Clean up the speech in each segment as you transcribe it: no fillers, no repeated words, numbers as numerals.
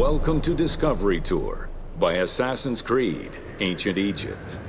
Welcome to Discovery Tour by Assassin's Creed, Ancient Egypt.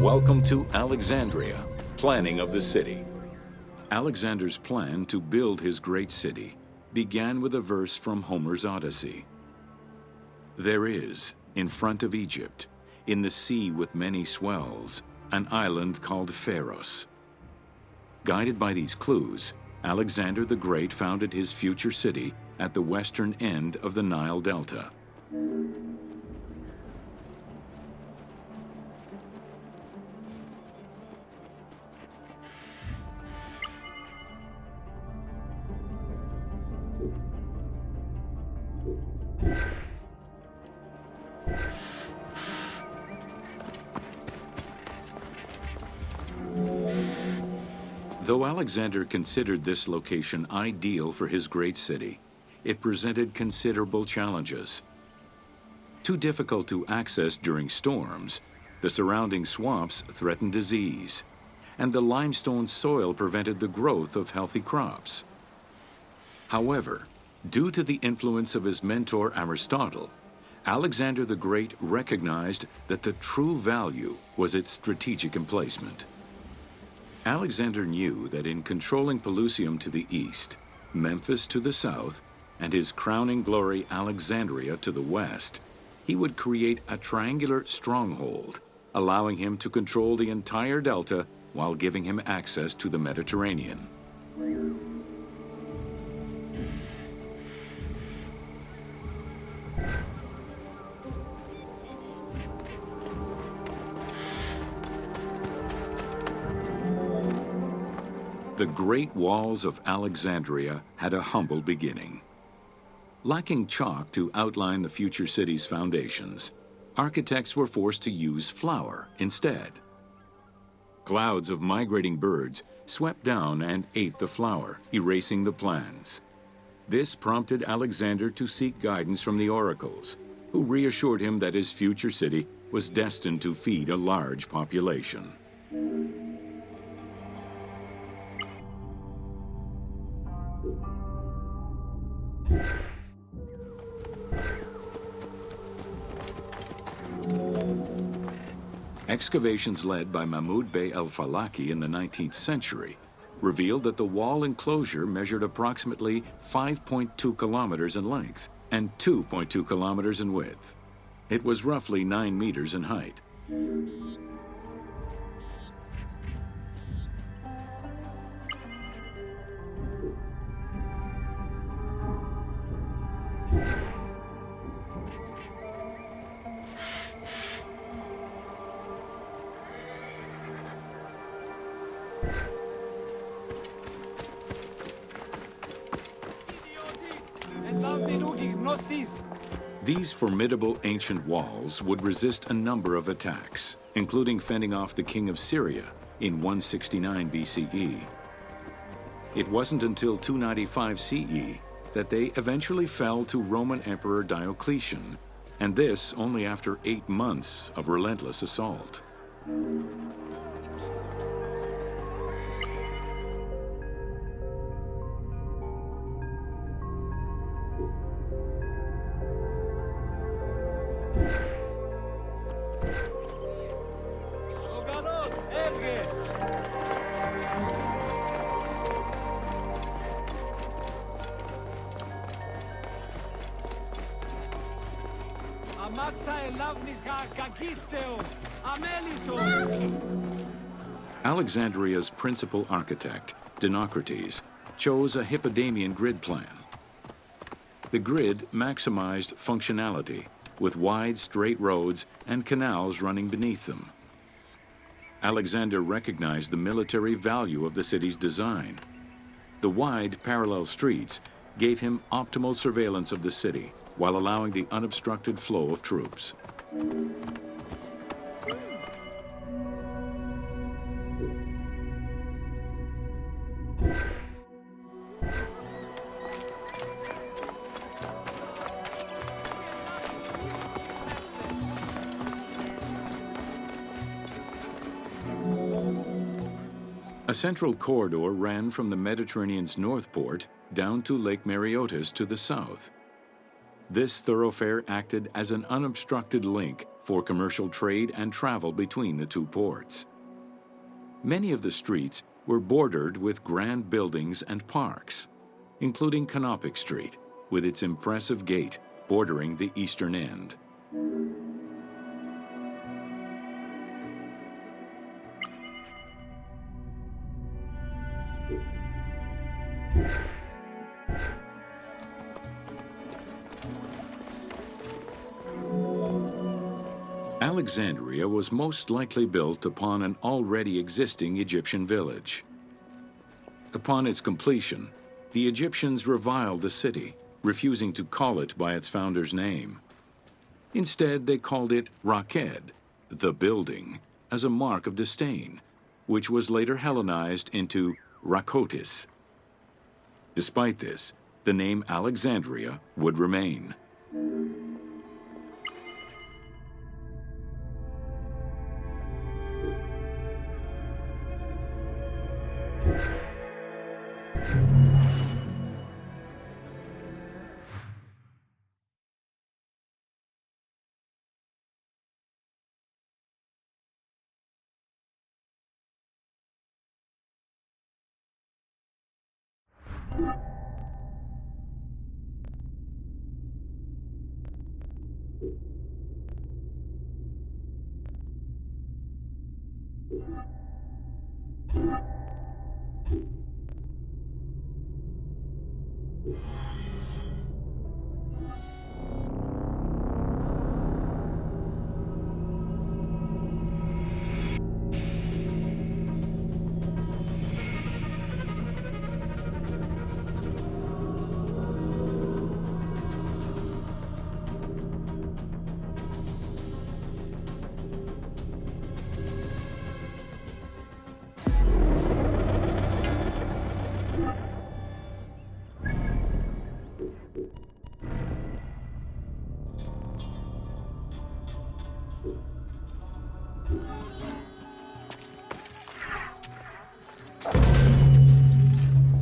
Welcome to Alexandria, planning of the city. Alexander's plan to build his great city began with a verse from Homer's Odyssey. There is, in front of Egypt, in the sea with many swells, an island called Pharos. Guided by these clues, Alexander the Great founded his future city at the western end of the Nile Delta. Though Alexander considered this location ideal for his great city, it presented considerable challenges. Too difficult to access during storms, the surrounding swamps threatened disease, and the limestone soil prevented the growth of healthy crops. However, due to the influence of his mentor Aristotle, Alexander the Great recognized that the true value was its strategic emplacement. Alexander knew that in controlling Pelusium to the east, Memphis to the south, and his crowning glory Alexandria to the west, he would create a triangular stronghold, allowing him to control the entire delta while giving him access to the Mediterranean. The Great Walls of Alexandria had a humble beginning. Lacking chalk to outline the future city's foundations, architects were forced to use flour instead. Clouds of migrating birds swept down and ate the flour, erasing the plans. This prompted Alexander to seek guidance from the oracles, who reassured him that his future city was destined to feed a large population. Excavations led by Mahmud Bey el-Falaki in the 19th century revealed that the wall enclosure measured approximately 5.2 kilometers in length and 2.2 kilometers in width. It was roughly 9 meters in height. These formidable ancient walls would resist a number of attacks, including fending off the king of Syria in 169 BCE. It wasn't until 295 CE that they eventually fell to Roman Emperor Diocletian, and this only after 8 months of relentless assault. Evge! Amaxa elavnis kakisteos! Amelisos! Alexandria's principal architect, Dinocrates, chose a Hippodamian grid plan. The grid maximized functionality, with wide, straight roads and canals running beneath them. Alexander recognized the military value of the city's design. The wide, parallel streets gave him optimal surveillance of the city, while allowing the unobstructed flow of troops. A central corridor ran from the Mediterranean's north port down to Lake Mareotis to the south. This thoroughfare acted as an unobstructed link for commercial trade and travel between the two ports. Many of the streets were bordered with grand buildings and parks, including Canopic Street, with its impressive gate bordering the eastern end. Alexandria was most likely built upon an already existing Egyptian village. Upon its completion, the Egyptians reviled the city, refusing to call it by its founder's name. Instead, they called it Raked, the building, as a mark of disdain, which was later Hellenized into Rakotis. Despite this, the name Alexandria would remain.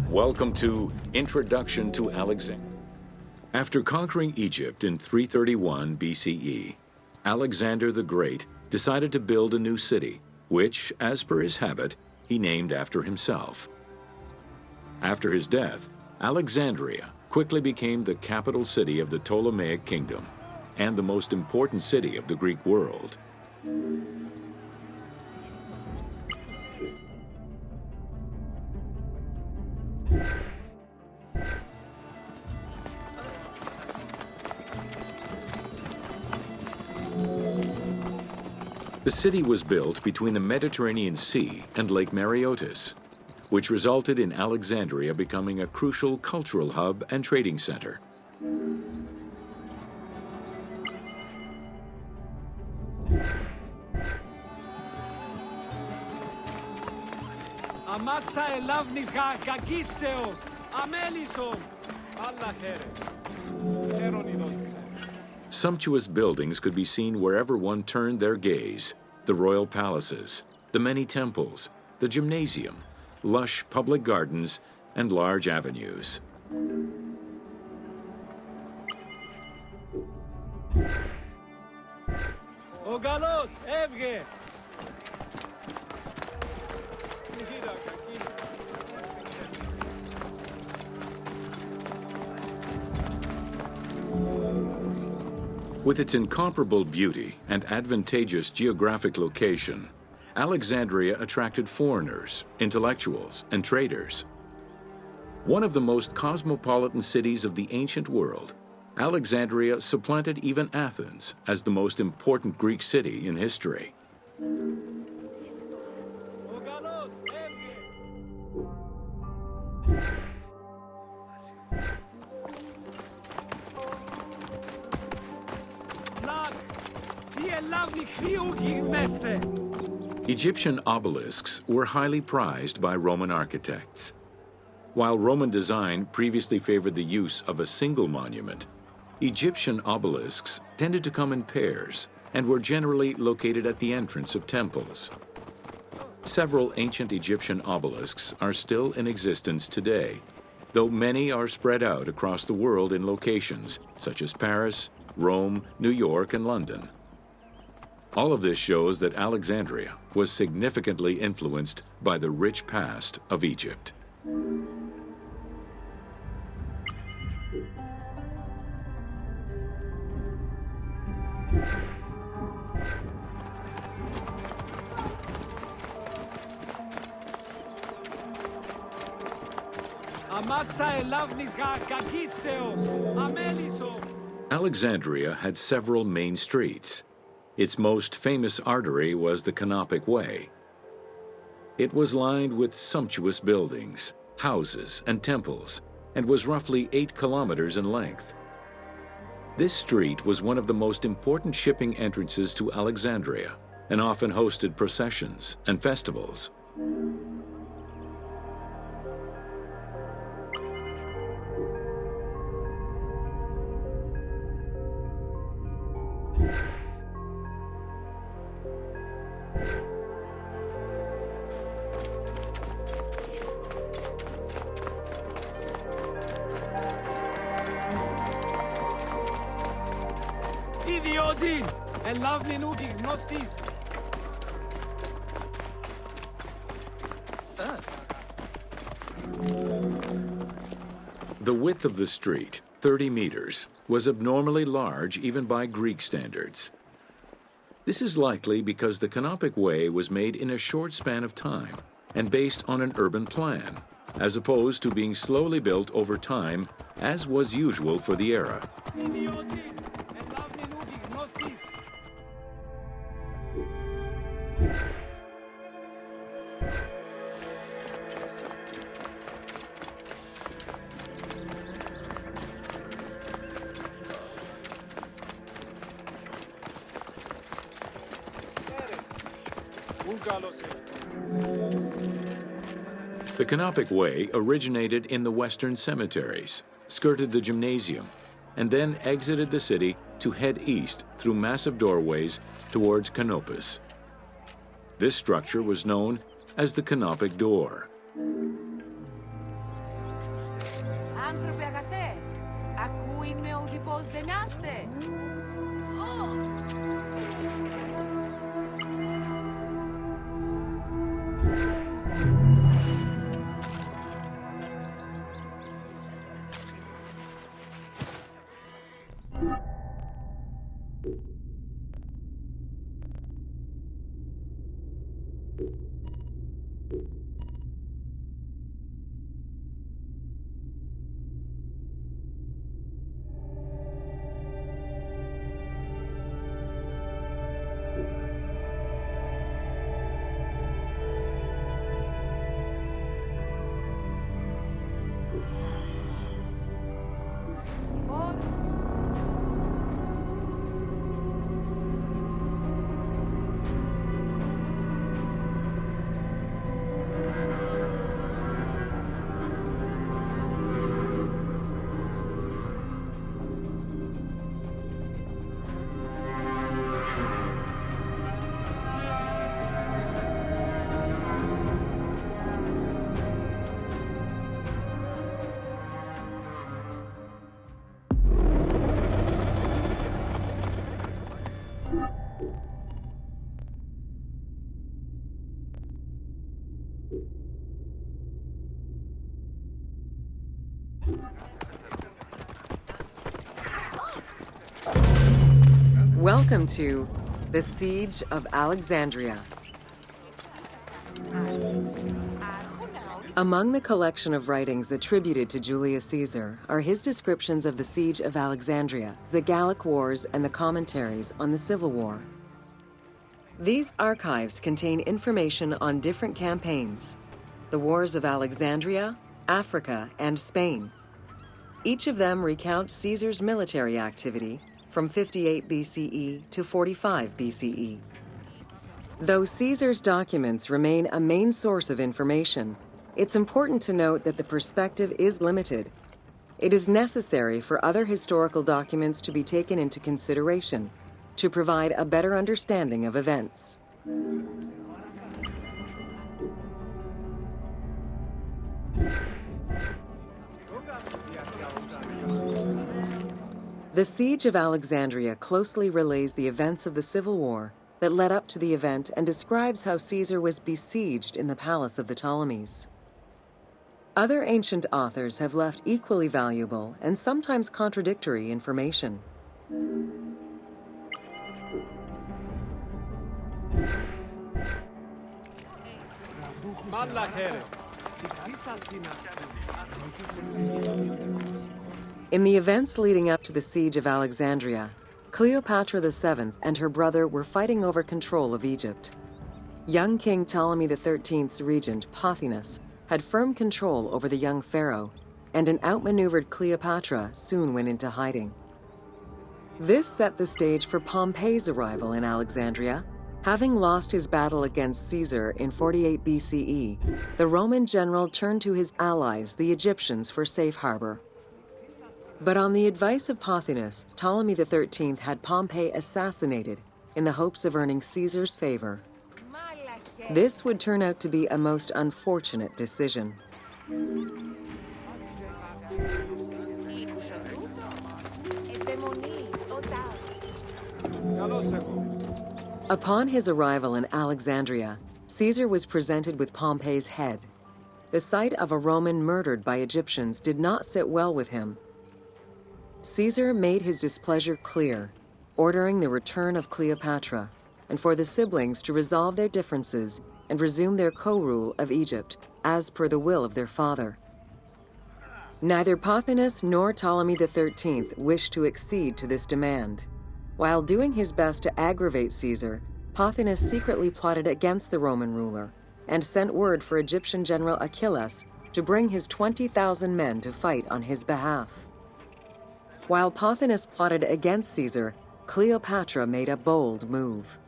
Welcome to Introduction to Alexandria. After conquering Egypt in 331 BCE, Alexander the Great decided to build a new city, which, as per his habit, he named after himself. After his death, Alexandria quickly became the capital city of the Ptolemaic kingdom and the most important city of the Greek world. The city was built between the Mediterranean Sea and Lake Mareotis, which resulted in Alexandria becoming a crucial cultural hub and trading center. Amaxa elavnis kakisteos! Amelisom! Allah khere. Heronidos. Sumptuous buildings could be seen wherever one turned their gaze: the royal palaces, the many temples, the gymnasium, lush public gardens, and large avenues. Ogalos, Evge! With its incomparable beauty and advantageous geographic location, Alexandria attracted foreigners, intellectuals, and traders. One of the most cosmopolitan cities of the ancient world, Alexandria supplanted even Athens as the most important Greek city in history. Egyptian obelisks were highly prized by Roman architects. While Roman design previously favored the use of a single monument, Egyptian obelisks tended to come in pairs and were generally located at the entrance of temples. Several ancient Egyptian obelisks are still in existence today, though many are spread out across the world in locations such as Paris, Rome, New York, and London. All of this shows that Alexandria was significantly influenced by the rich past of Egypt. Alexandria had several main streets. Its most famous artery was the Canopic Way. It was lined with sumptuous buildings, houses, and temples, and was roughly 8 kilometers in length. This street was one of the most important shipping entrances to Alexandria and often hosted processions and festivals. The width of the street, 30 meters, was abnormally large even by Greek standards. This is likely because the Canopic Way was made in a short span of time and based on an urban plan, as opposed to being slowly built over time, as was usual for the era. The Canopic Way originated in the western cemeteries, skirted the gymnasium, and then exited the city to head east through massive doorways towards Canopus. This structure was known as the Canopic Door. Άνθρωπε αγαθέ, ακούειν με ο διπός δενάστε. Welcome to the Siege of Alexandria. Among the collection of writings attributed to Julius Caesar are his descriptions of the Siege of Alexandria, the Gallic Wars, and the commentaries on the Civil War. These archives contain information on different campaigns, the wars of Alexandria, Africa, and Spain. Each of them recounts Caesar's military activity from 58 BCE to 45 BCE. Though Caesar's documents remain a main source of information, it's important to note that the perspective is limited. It is necessary for other historical documents to be taken into consideration to provide a better understanding of events. The Siege of Alexandria closely relays the events of the Civil War that led up to the event and describes how Caesar was besieged in the palace of the Ptolemies. Other ancient authors have left equally valuable and sometimes contradictory information. In the events leading up to the Siege of Alexandria, Cleopatra VII and her brother were fighting over control of Egypt. Young King Ptolemy XIII's regent, Pothinus, had firm control over the young pharaoh, and an outmaneuvered Cleopatra soon went into hiding. This set the stage for Pompey's arrival in Alexandria. Having lost his battle against Caesar in 48 BCE, the Roman general turned to his allies, the Egyptians, for safe harbor. But on the advice of Pothinus, Ptolemy XIII had Pompey assassinated in the hopes of earning Caesar's favor. This would turn out to be a most unfortunate decision. Upon his arrival in Alexandria, Caesar was presented with Pompey's head. The sight of a Roman murdered by Egyptians did not sit well with him. Caesar made his displeasure clear, ordering the return of Cleopatra, and for the siblings to resolve their differences and resume their co-rule of Egypt, as per the will of their father. Neither Pothinus nor Ptolemy XIII wished to accede to this demand. While doing his best to aggravate Caesar, Pothinus secretly plotted against the Roman ruler and sent word for Egyptian general Achilles to bring his 20,000 men to fight on his behalf. While Pothinus plotted against Caesar, Cleopatra made a bold move.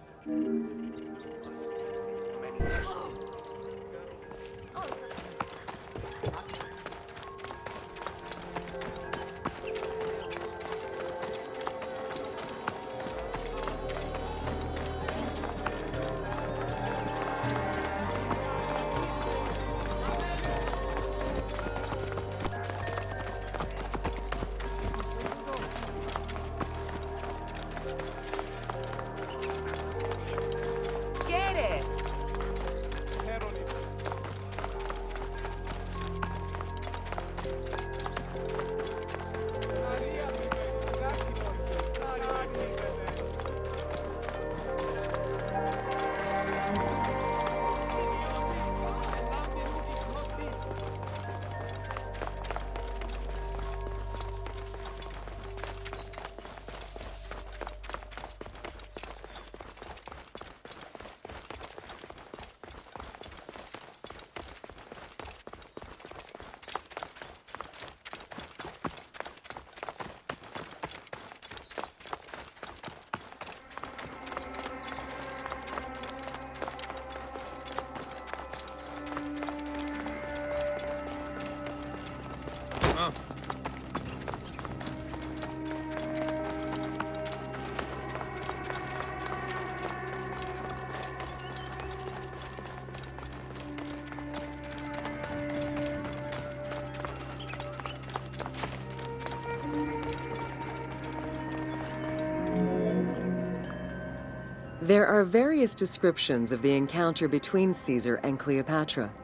There are various descriptions of the encounter between Caesar and Cleopatra.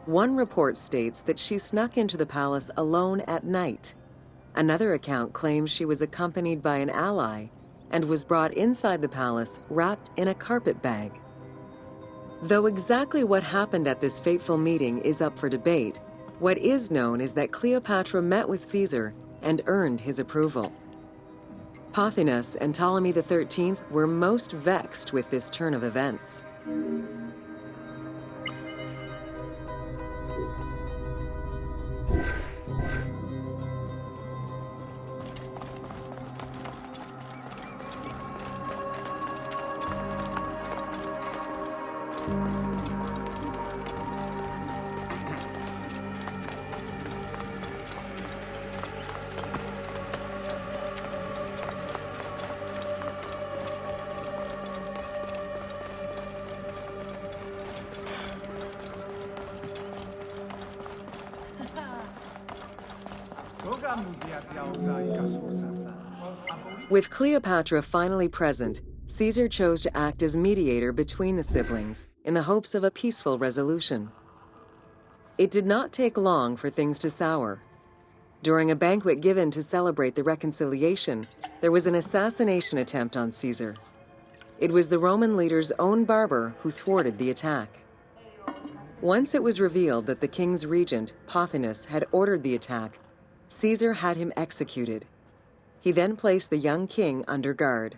One report states that she snuck into the palace alone at night. Another account claims she was accompanied by an ally, and was brought inside the palace wrapped in a carpet bag. Though exactly what happened at this fateful meeting is up for debate, what is known is that Cleopatra met with Caesar and earned his approval. Pothinus and Ptolemy XIII were most vexed with this turn of events. With Cleopatra finally present, Caesar chose to act as mediator between the siblings in the hopes of a peaceful resolution. It did not take long for things to sour. During a banquet given to celebrate the reconciliation, there was an assassination attempt on Caesar. It was the Roman leader's own barber who thwarted the attack. Once it was revealed that the king's regent, Pothinus, had ordered the attack, Caesar had him executed. He then placed the young king under guard.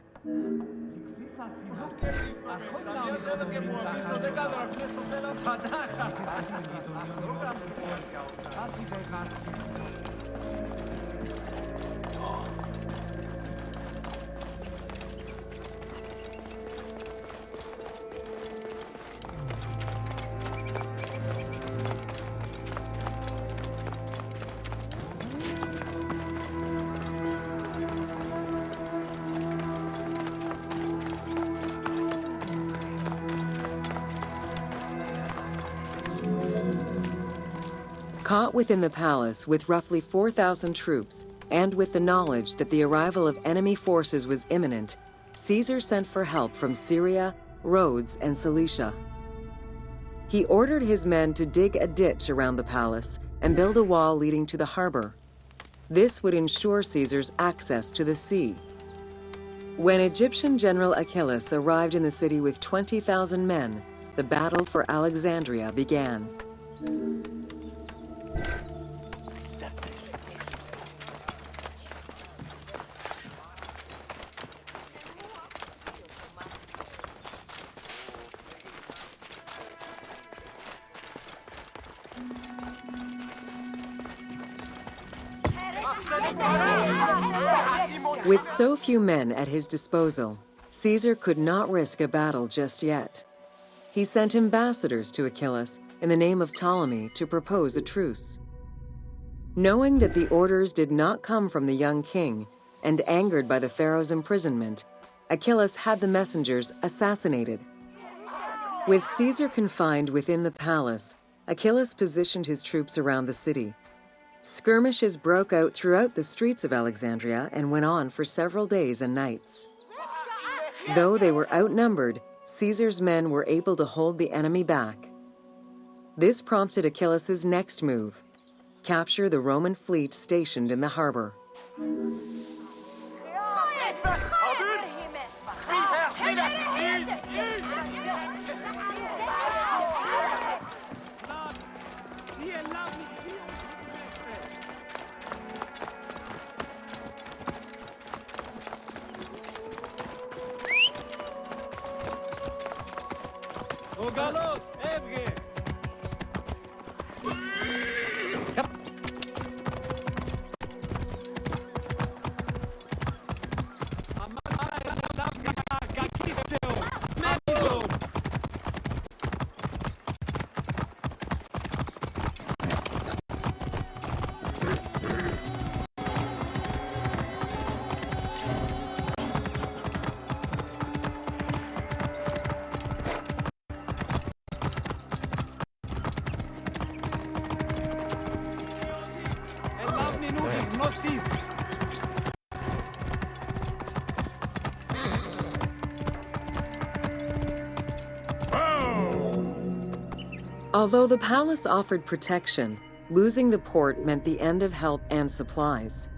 Caught within the palace with roughly 4,000 troops, and with the knowledge that the arrival of enemy forces was imminent, Caesar sent for help from Syria, Rhodes, and Cilicia. He ordered his men to dig a ditch around the palace and build a wall leading to the harbor. This would ensure Caesar's access to the sea. When Egyptian General Achilles arrived in the city with 20,000 men, the battle for Alexandria began. With so few men at his disposal, Caesar could not risk a battle just yet. He sent ambassadors to Achilles in the name of Ptolemy to propose a truce. Knowing that the orders did not come from the young king, and angered by the pharaoh's imprisonment, Achilles had the messengers assassinated. With Caesar confined within the palace, Achilles positioned his troops around the city. Skirmishes broke out throughout the streets of Alexandria and went on for several days and nights. Though they were outnumbered, Caesar's men were able to hold the enemy back. This prompted Achilles' next move: capture the Roman fleet stationed in the harbor. Ogalos, Evge! Although the palace offered protection, losing the port meant the end of help and supplies.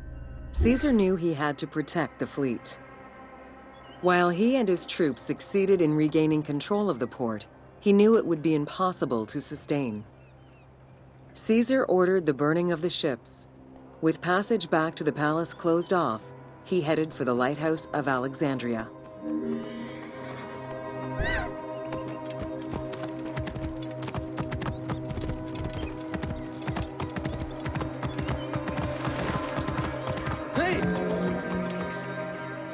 Caesar knew he had to protect the fleet. While he and his troops succeeded in regaining control of the port, he knew it would be impossible to sustain. Caesar ordered the burning of the ships. With passage back to the palace closed off, he headed for the lighthouse of Alexandria.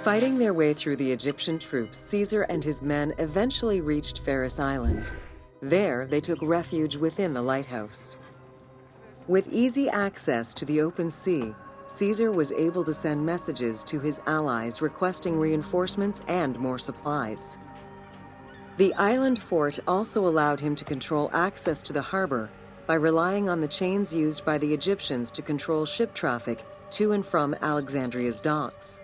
Fighting their way through the Egyptian troops, Caesar and his men eventually reached Pharos Island. There, they took refuge within the lighthouse. With easy access to the open sea, Caesar was able to send messages to his allies requesting reinforcements and more supplies. The island fort also allowed him to control access to the harbor by relying on the chains used by the Egyptians to control ship traffic to and from Alexandria's docks.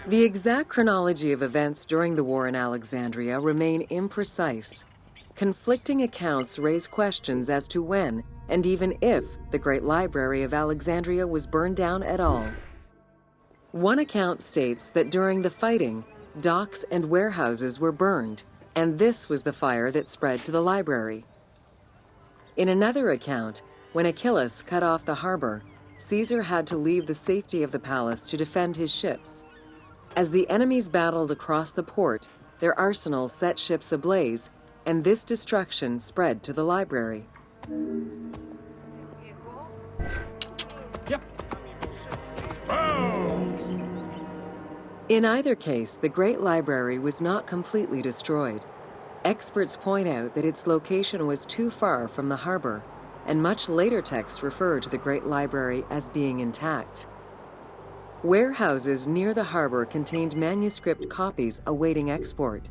The exact chronology of events during the war in Alexandria remain imprecise. Conflicting accounts raise questions as to when and even if the Great Library of Alexandria was burned down at all. One account states that during the fighting, docks and warehouses were burned, and this was the fire that spread to the library. In another account, when Achilles cut off the harbor, Caesar had to leave the safety of the palace to defend his ships. As the enemies battled across the port, their arsenals set ships ablaze, and this destruction spread to the library. In either case, the Great Library was not completely destroyed. Experts point out that its location was too far from the harbor, and much later texts refer to the Great Library as being intact. Warehouses near the harbor contained manuscript copies awaiting export,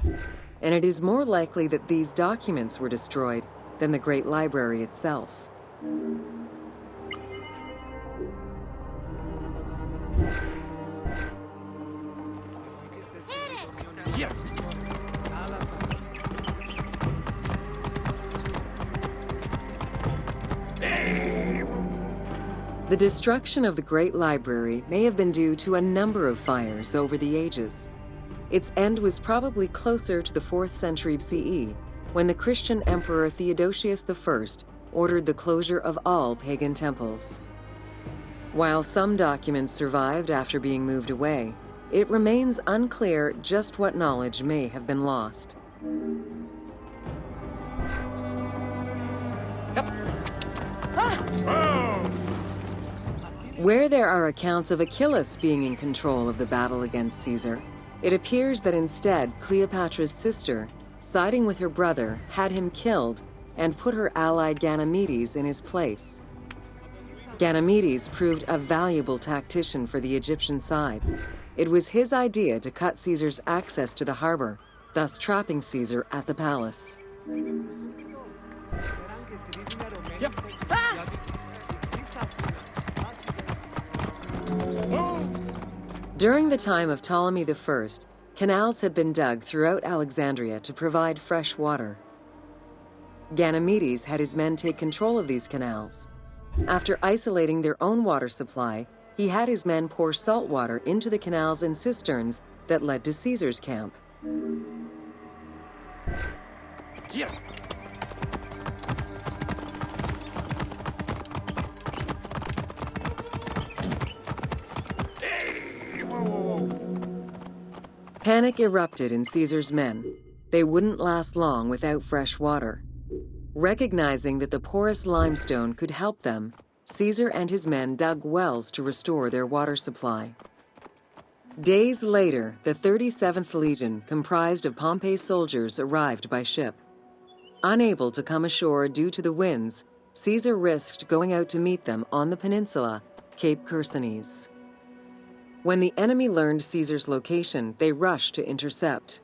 and it is more likely that these documents were destroyed than the Great Library itself. Yes. The destruction of the Great Library may have been due to a number of fires over the ages. Its end was probably closer to the 4th century CE, when the Christian Emperor Theodosius I ordered the closure of all pagan temples. While some documents survived after being moved away, it remains unclear just what knowledge may have been lost. Where there are accounts of Achilles being in control of the battle against Caesar, it appears that instead Cleopatra's sister, siding with her brother, had him killed and put her ally Ganymedes in his place. Ganymedes proved a valuable tactician for the Egyptian side. It was his idea to cut Caesar's access to the harbor, thus trapping Caesar at the palace. During the time of Ptolemy I, canals had been dug throughout Alexandria to provide fresh water. Ganymedes had his men take control of these canals. After isolating their own water supply, he had his men pour salt water into the canals and cisterns that led to Caesar's camp. Panic erupted in Caesar's men. They wouldn't last long without fresh water. Recognizing that the porous limestone could help them, Caesar and his men dug wells to restore their water supply. Days later, the 37th Legion, comprised of Pompey's soldiers, arrived by ship. Unable to come ashore due to the winds, Caesar risked going out to meet them on the peninsula, Cape Chersonese. When the enemy learned Caesar's location, they rushed to intercept.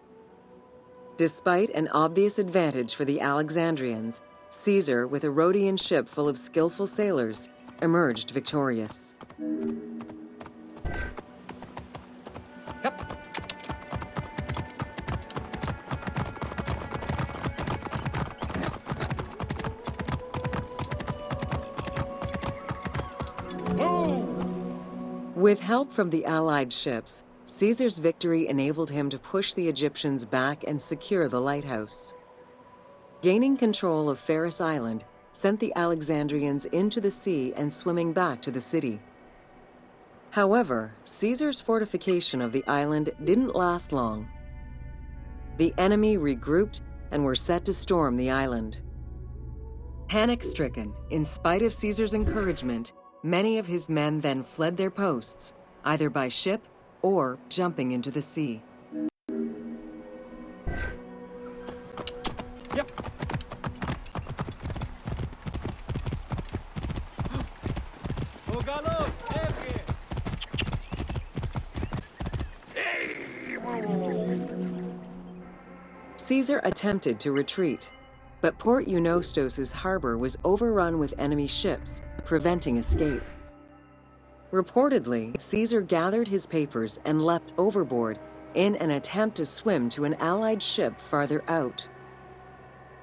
Despite an obvious advantage for the Alexandrians, Caesar, with a Rhodian ship full of skillful sailors, emerged victorious. With help from the Allied ships, Caesar's victory enabled him to push the Egyptians back and secure the lighthouse. Gaining control of Pharos Island sent the Alexandrians into the sea and swimming back to the city. However, Caesar's fortification of the island didn't last long. The enemy regrouped and were set to storm the island. Panic-stricken, in spite of Caesar's encouragement, many of his men then fled their posts, either by ship or jumping into the sea. Yep. Ogalos, Evge! Caesar attempted to retreat, but Port Eunostos' harbor was overrun with enemy ships, preventing escape. Reportedly, Caesar gathered his papers and leapt overboard in an attempt to swim to an Allied ship farther out.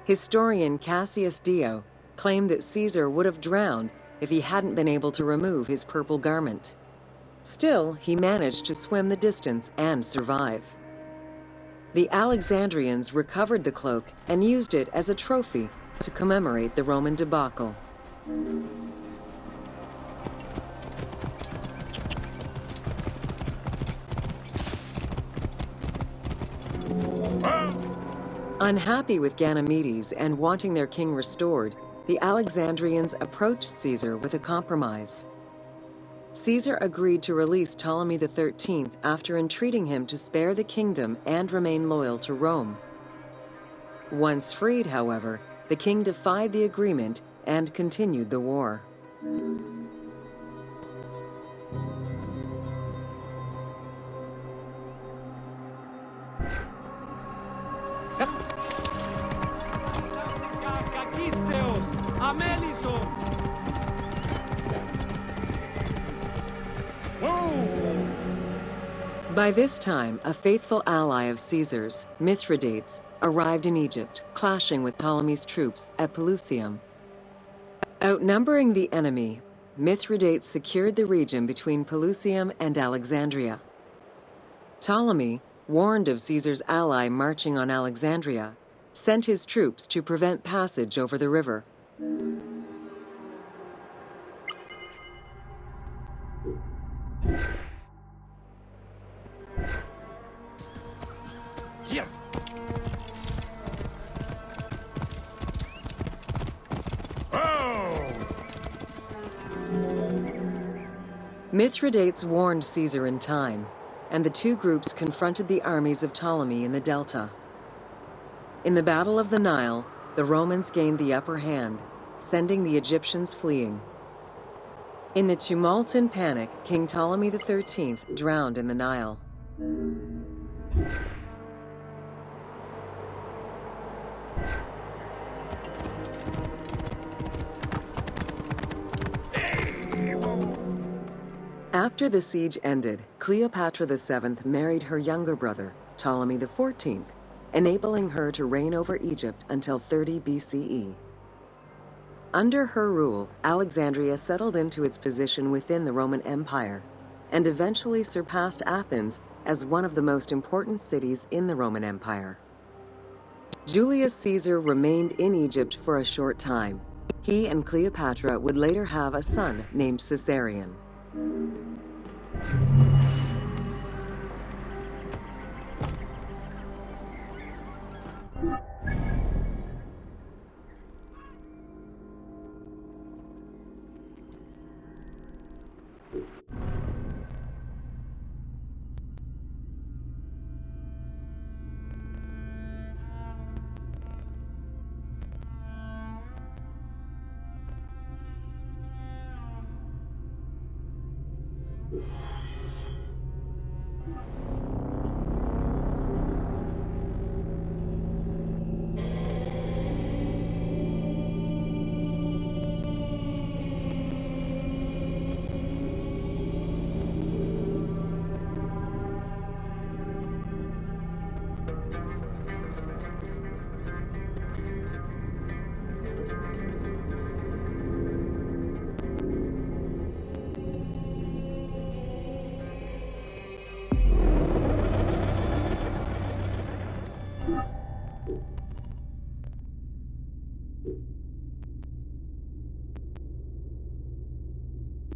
Historian Cassius Dio claimed that Caesar would have drowned if he hadn't been able to remove his purple garment. Still, he managed to swim the distance and survive. The Alexandrians recovered the cloak and used it as a trophy to commemorate the Roman debacle. Unhappy with Ganymedes and wanting their king restored, the Alexandrians approached Caesar with a compromise. Caesar agreed to release Ptolemy XIII after entreating him to spare the kingdom and remain loyal to Rome. Once freed, however, the king defied the agreement and continued the war. By this time, a faithful ally of Caesar's, Mithridates, arrived in Egypt, clashing with Ptolemy's troops at Pelusium. Outnumbering the enemy, Mithridates secured the region between Pelusium and Alexandria. Ptolemy, warned of Caesar's ally marching on Alexandria, sent his troops to prevent passage over the river. Here. Mithridates warned Caesar in time, and the two groups confronted the armies of Ptolemy in the Delta. In the Battle of the Nile, the Romans gained the upper hand, sending the Egyptians fleeing. In the tumult and panic, King Ptolemy XIII drowned in the Nile. After the siege ended, Cleopatra VII married her younger brother, Ptolemy XIV, enabling her to reign over Egypt until 30 BCE. Under her rule, Alexandria settled into its position within the Roman Empire and eventually surpassed Athens as one of the most important cities in the Roman Empire. Julius Caesar remained in Egypt for a short time. He and Cleopatra would later have a son named Caesarion.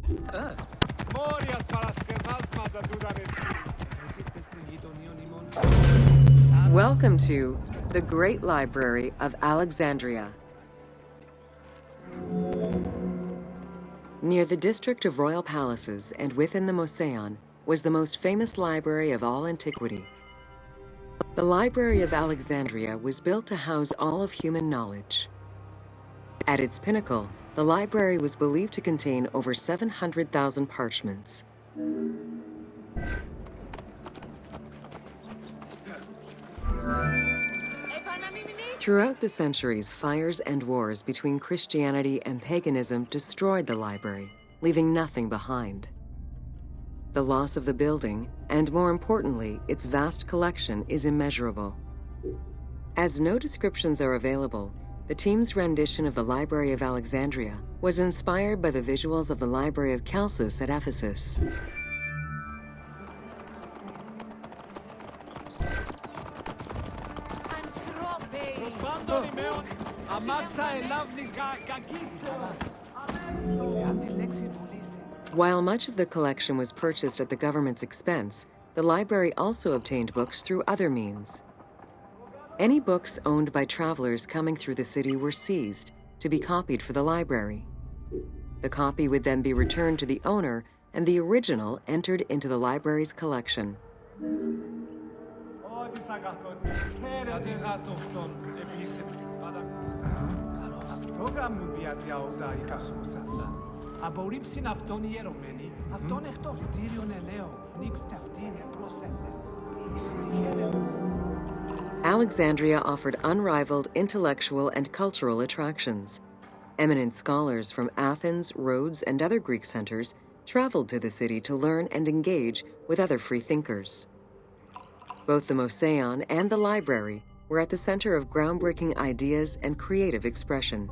Morias paraskevasmata dudanes. Welcome to the Great Library of Alexandria. Near the district of royal palaces and within the mouseum was the most famous library of all antiquity. The Library of Alexandria was built to house all of human knowledge. At its pinnacle, the library was believed to contain over 700,000 parchments. Throughout the centuries, fires and wars between Christianity and paganism destroyed the library, leaving nothing behind. The loss of the building, and more importantly, its vast collection, is immeasurable. As no descriptions are available, the team's rendition of the Library of Alexandria was inspired by the visuals of the Library of Chalcis at Ephesus. While much of the collection was purchased at the government's expense, the library also obtained books through other means. Any books owned by travelers coming through the city were seized to be copied for the library. The copy would then be returned to the owner, and the original entered into the library's collection. Alexandria offered unrivaled intellectual and cultural attractions. Eminent scholars from Athens, Rhodes, and other Greek centers traveled to the city to learn and engage with other free thinkers. Both the mouseum and the library were at the center of groundbreaking ideas and creative expression.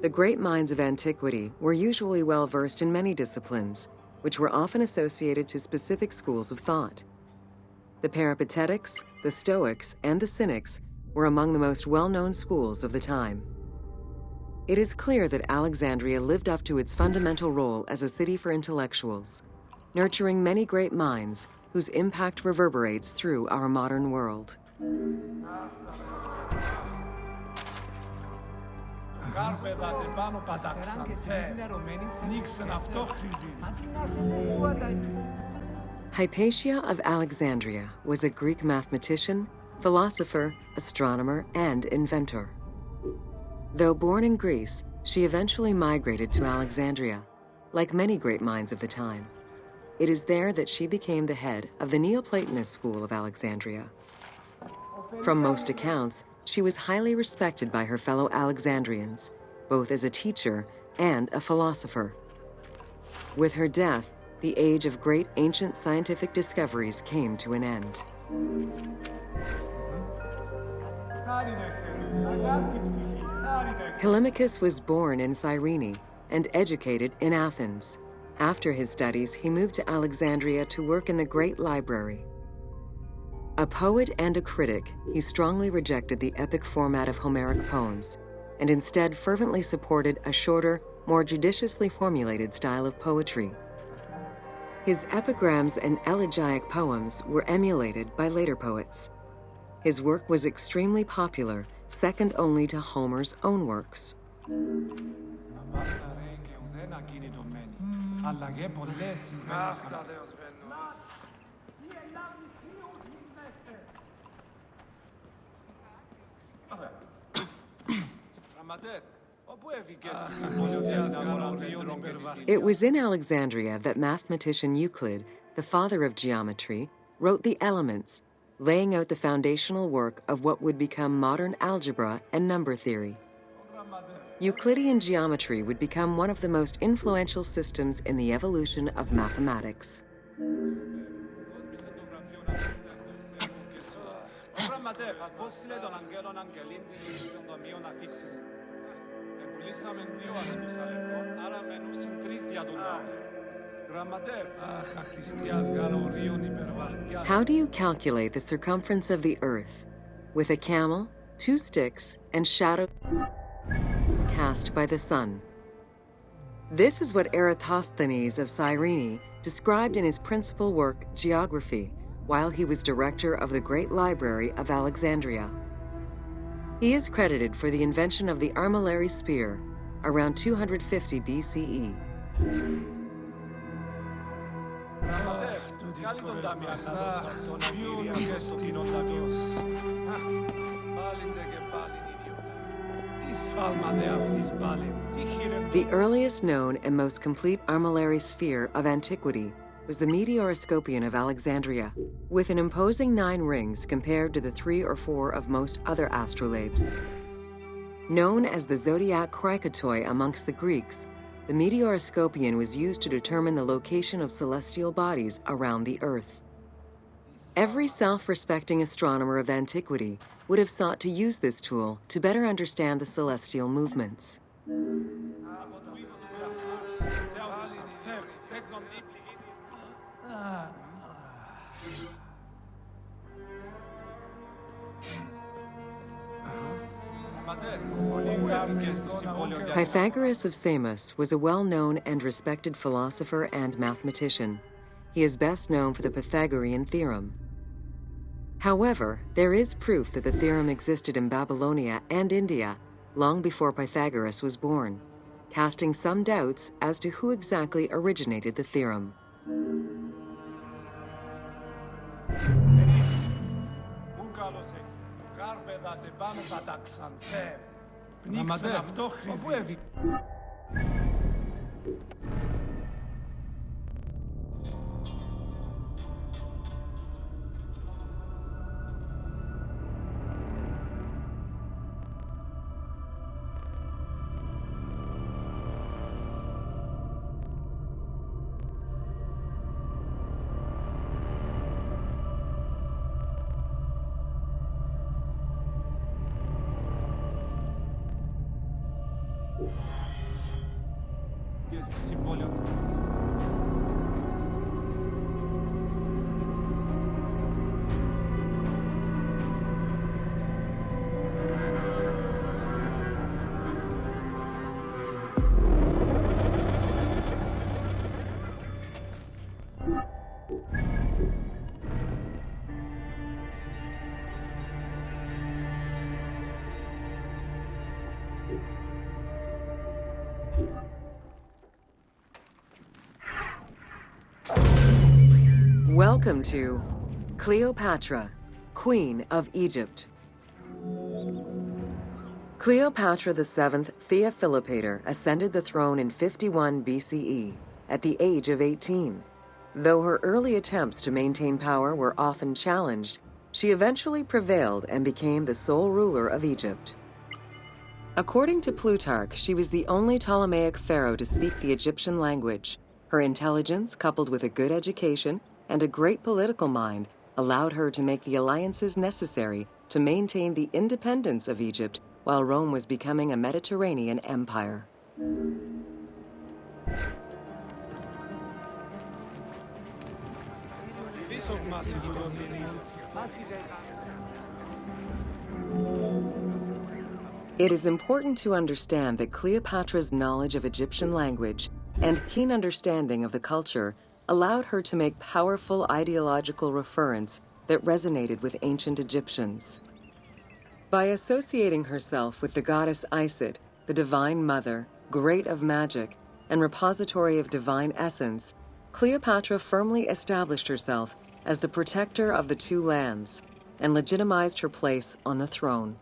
The great minds of antiquity were usually well versed in many disciplines, which were often associated to specific schools of thought. The Peripatetics, the Stoics, and the Cynics were among the most well-known schools of the time. It is clear that Alexandria lived up to its fundamental role as a city for intellectuals, nurturing many great minds whose impact reverberates through our modern world. Hypatia of Alexandria was a Greek mathematician, philosopher, astronomer, and inventor. Though born in Greece, she eventually migrated to Alexandria, like many great minds of the time. It is there that she became the head of the Neoplatonist school of Alexandria. From most accounts, she was highly respected by her fellow Alexandrians, both as a teacher and a philosopher. With her death, the age of great ancient scientific discoveries came to an end. Callimachus was born in Cyrene and educated in Athens. After his studies, he moved to Alexandria to work in the Great Library. A poet and a critic, he strongly rejected the epic format of Homeric poems and instead fervently supported a shorter, more judiciously formulated style of poetry. His epigrams and elegiac poems were emulated by later poets. His work was extremely popular, second only to Homer's own works. It was in Alexandria that mathematician Euclid, the father of geometry, wrote the Elements, laying out the foundational work of what would become modern algebra and number theory. Euclidean geometry would become one of the most influential systems in the evolution of mathematics. How do you calculate the circumference of the Earth? with a camel, 2 sticks, and shadows cast by the sun. This is what Eratosthenes of Cyrene described in his principal work, Geography, while he was director of the Great Library of Alexandria. He is credited for the invention of the armillary spear around 250 BCE. The earliest known and most complete armillary sphere of antiquity was the meteoroscopion of Alexandria, with an imposing 9 rings compared to the 3 or 4 of most other astrolabes. Known as the zodiac krikatoi amongst the Greeks, the meteoroscopion was used to determine the location of celestial bodies around the Earth. Every self-respecting astronomer of antiquity would have sought to use this tool to better understand the celestial movements. Pythagoras of Samos was a well-known and respected philosopher and mathematician. He is best known for the Pythagorean theorem. However, there is proof that the theorem existed in Babylonia and India long before Pythagoras was born, casting some doubts as to who exactly originated the theorem. Welcome to Cleopatra, Queen of Egypt. Cleopatra VII Theophilopator ascended the throne in 51 BCE at the age of 18. Though her early attempts to maintain power were often challenged, she eventually prevailed and became the sole ruler of Egypt. According to Plutarch, she was the only Ptolemaic pharaoh to speak the Egyptian language. Her intelligence, coupled with a good education and a great political mind, allowed her to make the alliances necessary to maintain the independence of Egypt while Rome was becoming a Mediterranean empire. It is important to understand that Cleopatra's knowledge of Egyptian language and keen understanding of the culture allowed her to make powerful ideological referents that resonated with ancient Egyptians. By associating herself with the goddess Isis, the divine mother, great of magic, and repository of divine essence, Cleopatra firmly established herself as the protector of the two lands and legitimized her place on the throne.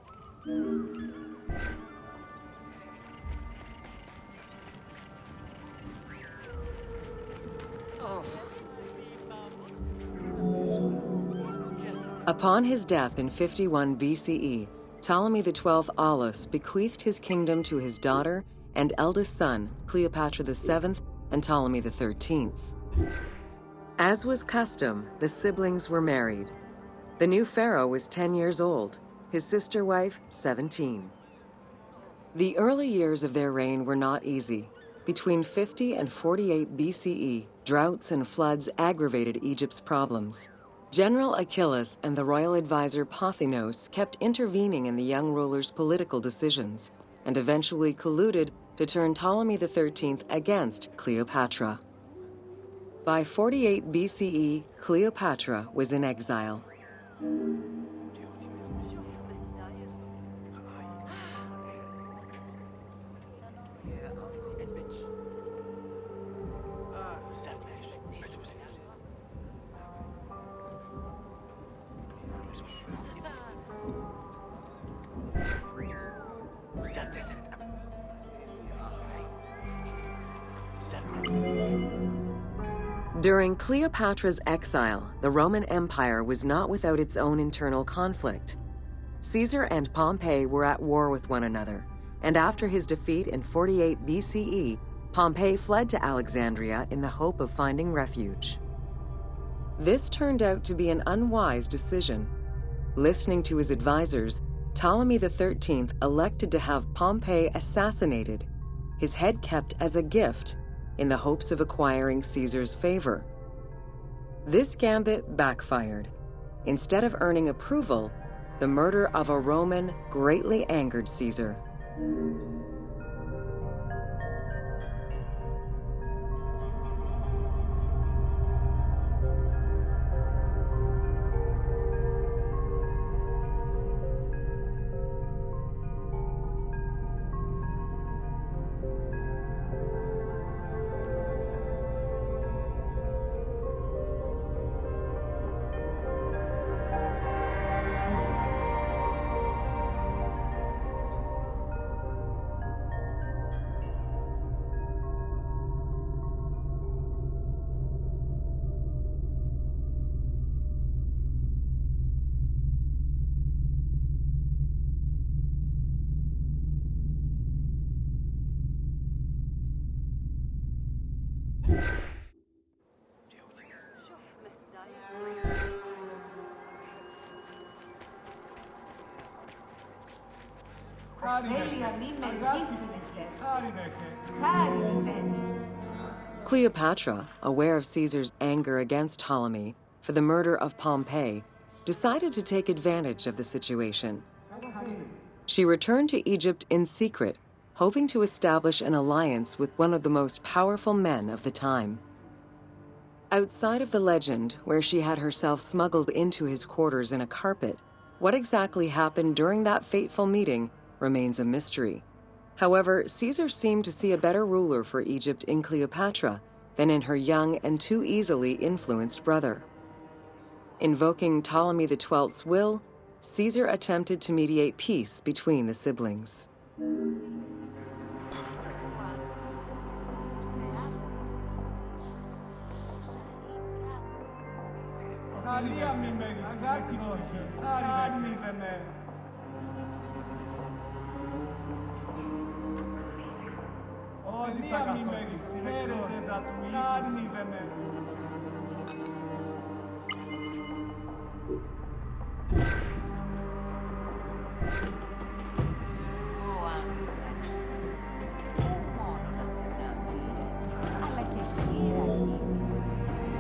Upon his death in 51 BCE, Ptolemy XII Aulus bequeathed his kingdom to his daughter and eldest son, Cleopatra VII and Ptolemy XIII. As was custom, the siblings were married. The new pharaoh was 10 years old, his sister wife 17. The early years of their reign were not easy. Between 50 and 48 BCE, droughts and floods aggravated Egypt's problems. General Achilles and the royal advisor Pothinos kept intervening in the young ruler's political decisions and eventually colluded to turn Ptolemy XIII against Cleopatra. By 48 BCE, Cleopatra was in exile. During Cleopatra's exile, the Roman Empire was not without its own internal conflict. Caesar and Pompey were at war with one another, and after his defeat in 48 BCE, Pompey fled to Alexandria in the hope of finding refuge. This turned out to be an unwise decision. Listening to his advisors, Ptolemy XIII elected to have Pompey assassinated, his head kept as a gift, in the hopes of acquiring Caesar's favor. This gambit backfired. Instead of earning approval, the murder of a Roman greatly angered Caesar. Cleopatra, aware of Caesar's anger against Ptolemy for the murder of Pompey, decided to take advantage of the situation. She returned to Egypt in secret, hoping to establish an alliance with one of the most powerful men of the time. Outside of the legend, where she had herself smuggled into his quarters in a carpet, what exactly happened during that fateful meeting remains a mystery. However, Caesar seemed to see a better ruler for Egypt in Cleopatra than in her young and too easily influenced brother. Invoking Ptolemy XII's will, Caesar attempted to mediate peace between the siblings.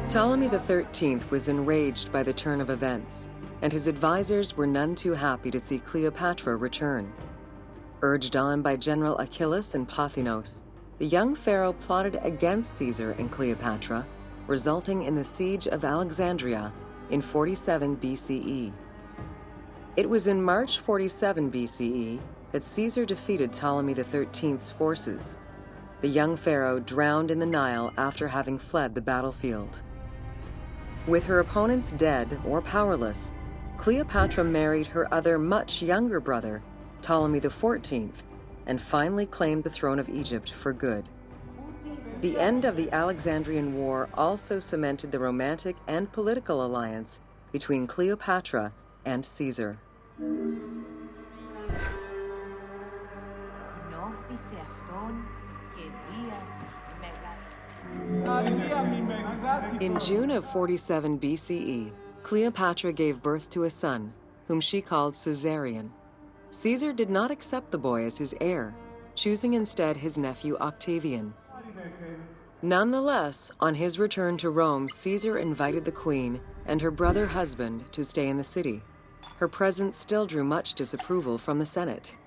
Ptolemy XIII was enraged by the turn of events, and his advisors were none too happy to see Cleopatra return. Urged on by General Achilles and Pothinos, the young pharaoh plotted against Caesar and Cleopatra, resulting in the siege of Alexandria in 47 BCE. It was in March 47 BCE that Caesar defeated Ptolemy XIII's forces. The young pharaoh drowned in the Nile after having fled the battlefield. With her opponents dead or powerless, Cleopatra married her other much younger brother, Ptolemy XIV, and finally claimed the throne of Egypt for good. The end of the Alexandrian War also cemented the romantic and political alliance between Cleopatra and Caesar. In June of 47 BCE, Cleopatra gave birth to a son, whom she called Serapeion. Caesar did not accept the boy as his heir, choosing instead his nephew Octavian. Nonetheless, on his return to Rome, Caesar invited the queen and her brother husband to stay in the city. Her presence still drew much disapproval from the Senate.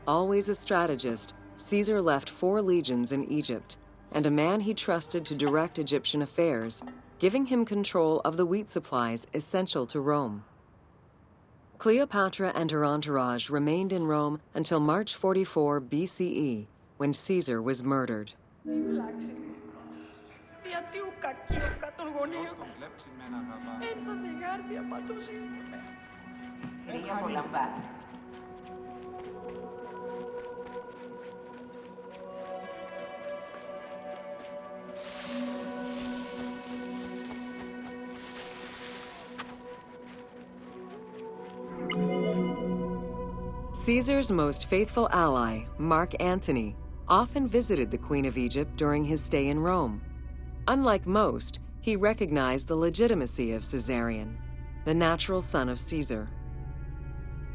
Always a strategist, Caesar left 4 legions in Egypt and a man he trusted to direct Egyptian affairs, giving him control of the wheat supplies essential to Rome. Cleopatra and her entourage remained in Rome until March 44 BCE, when Caesar was murdered. Caesar's most faithful ally, Mark Antony, often visited the Queen of Egypt during his stay in Rome. Unlike most, he recognized the legitimacy of Caesarion, the natural son of Caesar.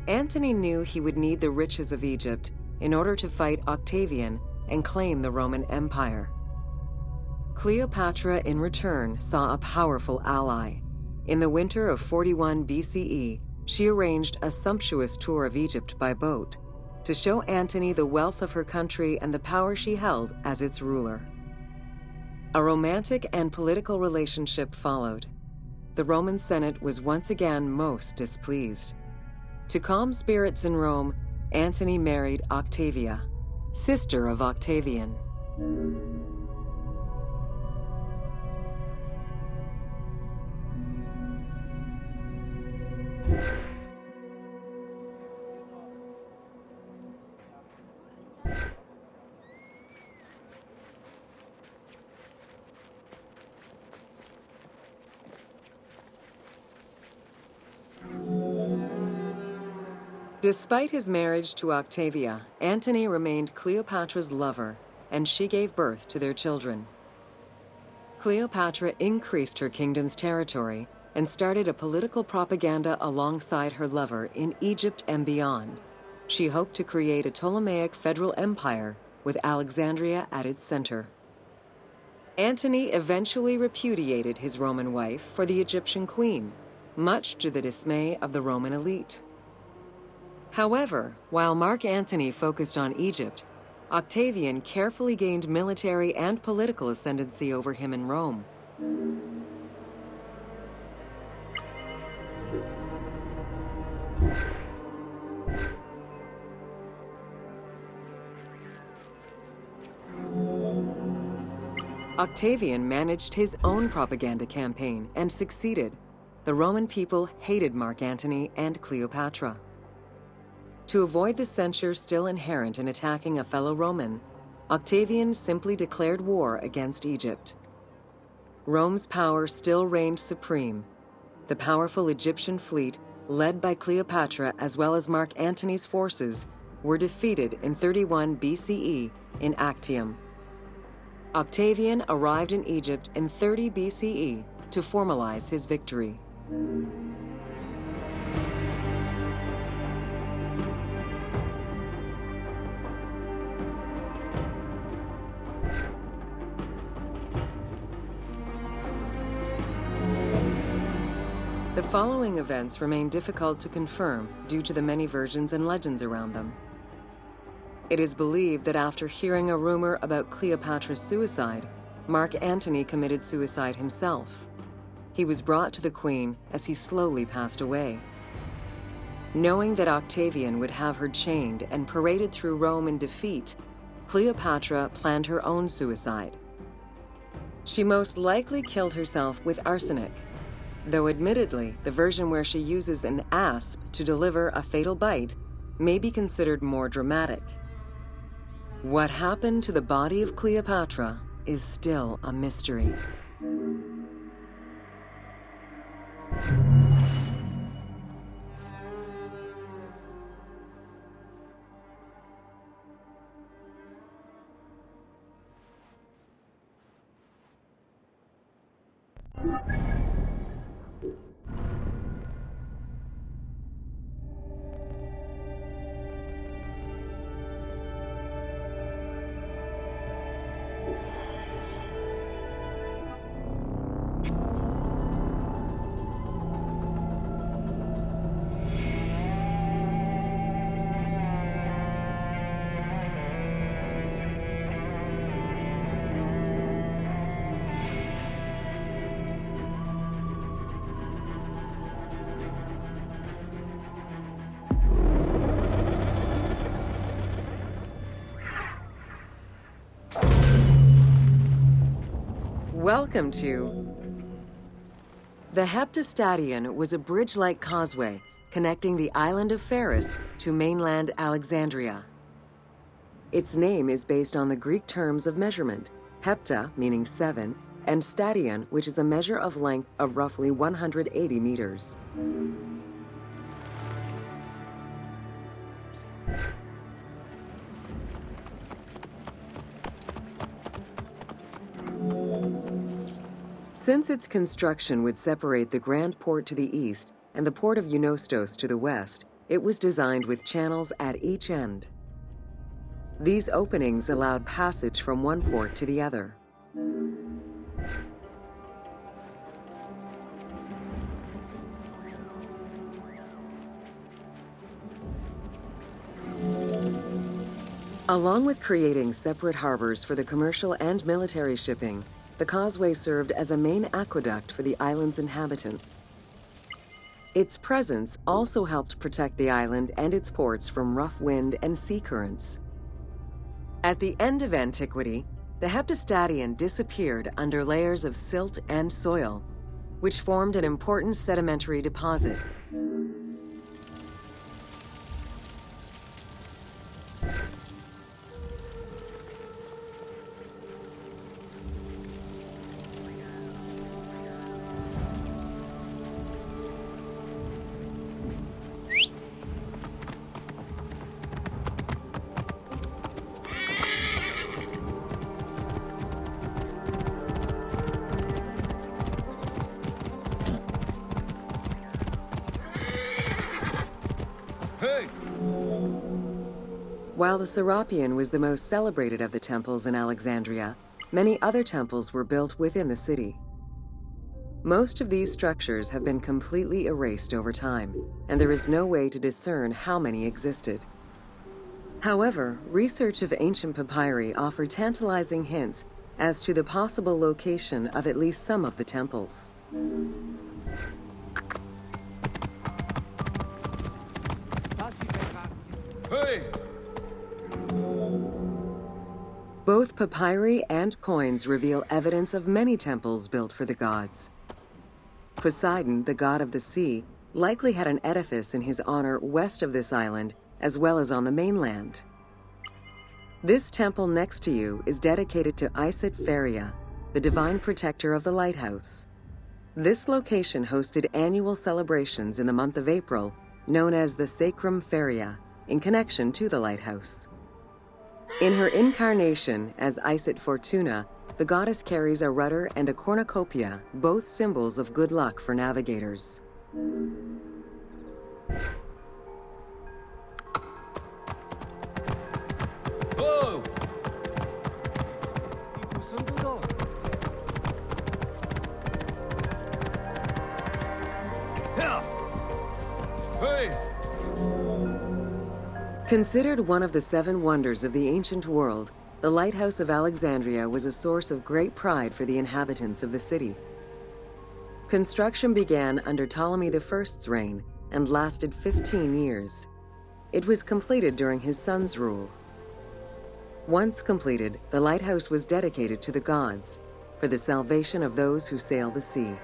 Antony knew he would need the riches of Egypt in order to fight Octavian and claim the Roman Empire. Cleopatra, in return, saw a powerful ally. In the winter of 41 BCE, she arranged a sumptuous tour of Egypt by boat to show Antony the wealth of her country and the power she held as its ruler. A romantic and political relationship followed. The Roman Senate was once again most displeased. To calm spirits in Rome, Antony married Octavia, sister of Octavian. Despite his marriage to Octavia, Antony remained Cleopatra's lover, and she gave birth to their children. Cleopatra increased her kingdom's territory and started a political propaganda alongside her lover in Egypt and beyond. She hoped to create a Ptolemaic federal empire with Alexandria at its center. Antony eventually repudiated his Roman wife for the Egyptian queen, much to the dismay of the Roman elite. However, while Mark Antony focused on Egypt, Octavian carefully gained military and political ascendancy over him in Rome. Octavian managed his own propaganda campaign and succeeded. The Roman people hated Mark Antony and Cleopatra. To avoid the censure still inherent in attacking a fellow Roman, Octavian simply declared war against Egypt. Rome's power still reigned supreme. The powerful Egyptian fleet, led by Cleopatra as well as Mark Antony's forces, were defeated in 31 BCE in Actium. Octavian arrived in Egypt in 30 BCE to formalize his victory. The following events remain difficult to confirm due to the many versions and legends around them. It is believed that after hearing a rumor about Cleopatra's suicide, Mark Antony committed suicide himself. He was brought to the queen as he slowly passed away. Knowing that Octavian would have her chained and paraded through Rome in defeat, Cleopatra planned her own suicide. She most likely killed herself with arsenic, though admittedly, the version where she uses an asp to deliver a fatal bite may be considered more dramatic. What happened to the body of Cleopatra is still a mystery. Welcome to... The Heptastadion was a bridge-like causeway connecting the island of Pharos to mainland Alexandria. Its name is based on the Greek terms of measurement, hepta, meaning 7, and stadion, which is a measure of length of roughly 180 meters. Since its construction would separate the Grand Port to the east and the port of Eunostos to the west, it was designed with channels at each end. These openings allowed passage from one port to the other. Along with creating separate harbors for the commercial and military shipping, the causeway served as a main aqueduct for the island's inhabitants. Its presence also helped protect the island and its ports from rough wind and sea currents. At the end of antiquity, the Heptastadion disappeared under layers of silt and soil, which formed an important sedimentary deposit. While the serapeion was the most celebrated of the temples in Alexandria, many other temples were built within the city. Most of these structures have been completely erased over time, and there is no way to discern how many existed. However, research of ancient papyri offer tantalizing hints as to the possible location of at least some of the temples. Hey! Both papyri and coins reveal evidence of many temples built for the gods. Poseidon, the god of the sea, likely had an edifice in his honor west of this island, as well as on the mainland. This temple next to you is dedicated to Isis Pharia, the divine protector of the lighthouse. This location hosted annual celebrations in the month of April, known as the Sacrum Pharia, in connection to the lighthouse. In her incarnation as Isis Fortuna, the goddess carries a rudder and a cornucopia, both symbols of good luck for navigators. Whoa! Hey! Considered one of the 7 wonders of the ancient world, the Lighthouse of Alexandria was a source of great pride for the inhabitants of the city. Construction began under Ptolemy I's reign and lasted 15 years. It was completed during his son's rule. Once completed, the lighthouse was dedicated to the gods for the salvation of those who sail the sea.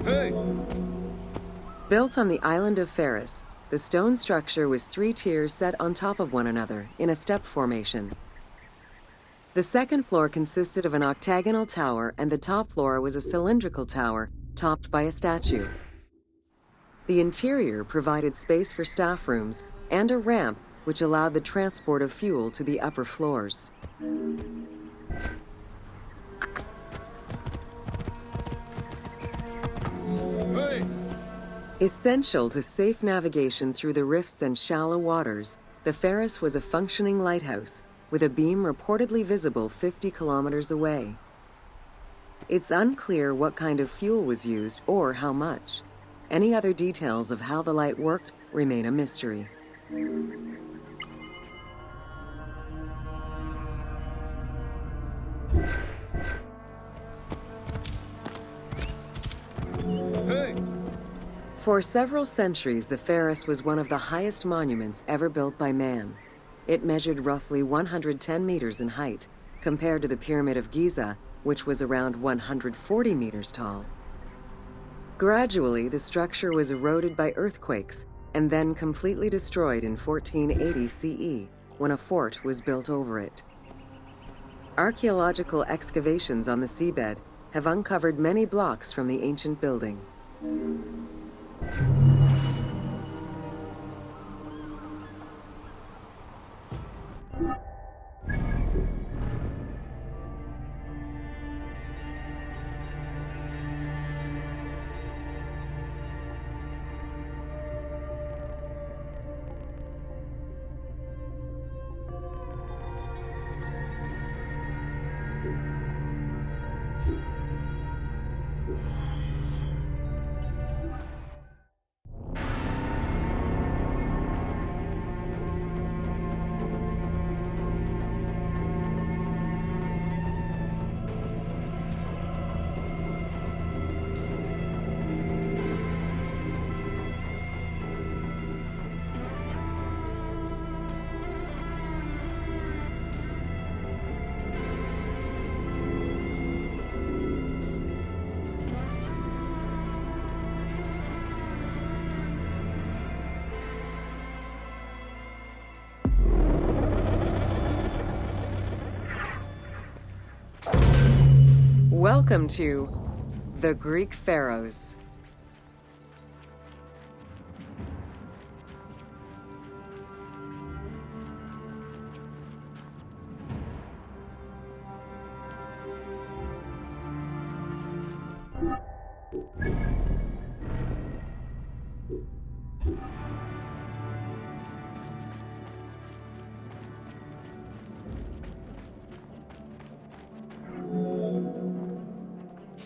Hey! Built on the island of Pharos, the stone structure was 3 tiers set on top of one another in a step formation. The second floor consisted of an octagonal tower, and the top floor was a cylindrical tower topped by a statue. The interior provided space for staff rooms and a ramp which allowed the transport of fuel to the upper floors. Hey! Essential to safe navigation through the rifts and shallow waters, the Pharos was a functioning lighthouse with a beam reportedly visible 50 kilometers away. It's unclear what kind of fuel was used or how much. Any other details of how the light worked remain a mystery. Hey! For several centuries, the Pharos was one of the highest monuments ever built by man. It measured roughly 110 meters in height, compared to the Pyramid of Giza, which was around 140 meters tall. Gradually, the structure was eroded by earthquakes and then completely destroyed in 1480 CE, when a fort was built over it. Archaeological excavations on the seabed have uncovered many blocks from the ancient building. Welcome to the Greek Pharaohs.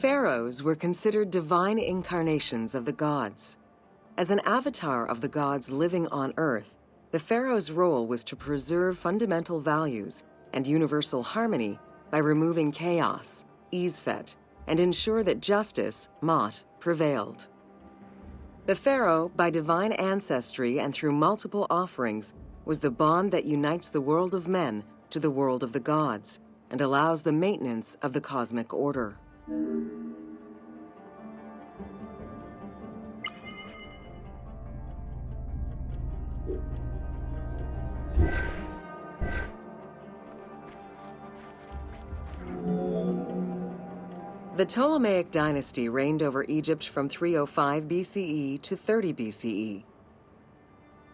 Pharaohs were considered divine incarnations of the gods. As an avatar of the gods living on Earth, the pharaoh's role was to preserve fundamental values and universal harmony by removing chaos, Isfet, and ensure that justice, Mot, prevailed. The pharaoh, by divine ancestry and through multiple offerings, was the bond that unites the world of men to the world of the gods and allows the maintenance of the cosmic order. The Ptolemaic dynasty reigned over Egypt from 305 BCE to 30 BCE.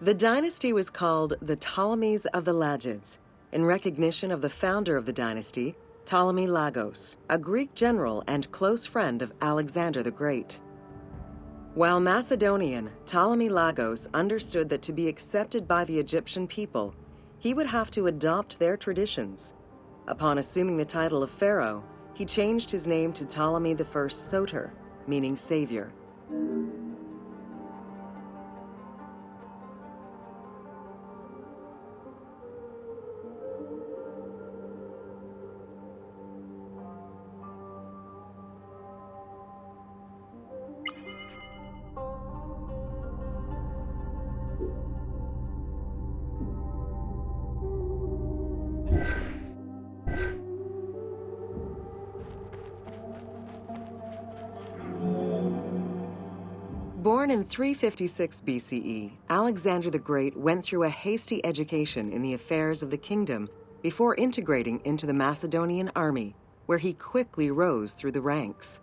The dynasty was called the Ptolemies of the Lagids, in recognition of the founder of the dynasty, Ptolemy Lagos, a Greek general and close friend of Alexander the Great. While Macedonian, Ptolemy Lagos understood that to be accepted by the Egyptian people, he would have to adopt their traditions. Upon assuming the title of pharaoh, he changed his name to Ptolemy I Soter, meaning savior. Born in 356 BCE, Alexander the Great went through a hasty education in the affairs of the kingdom before integrating into the Macedonian army, where he quickly rose through the ranks.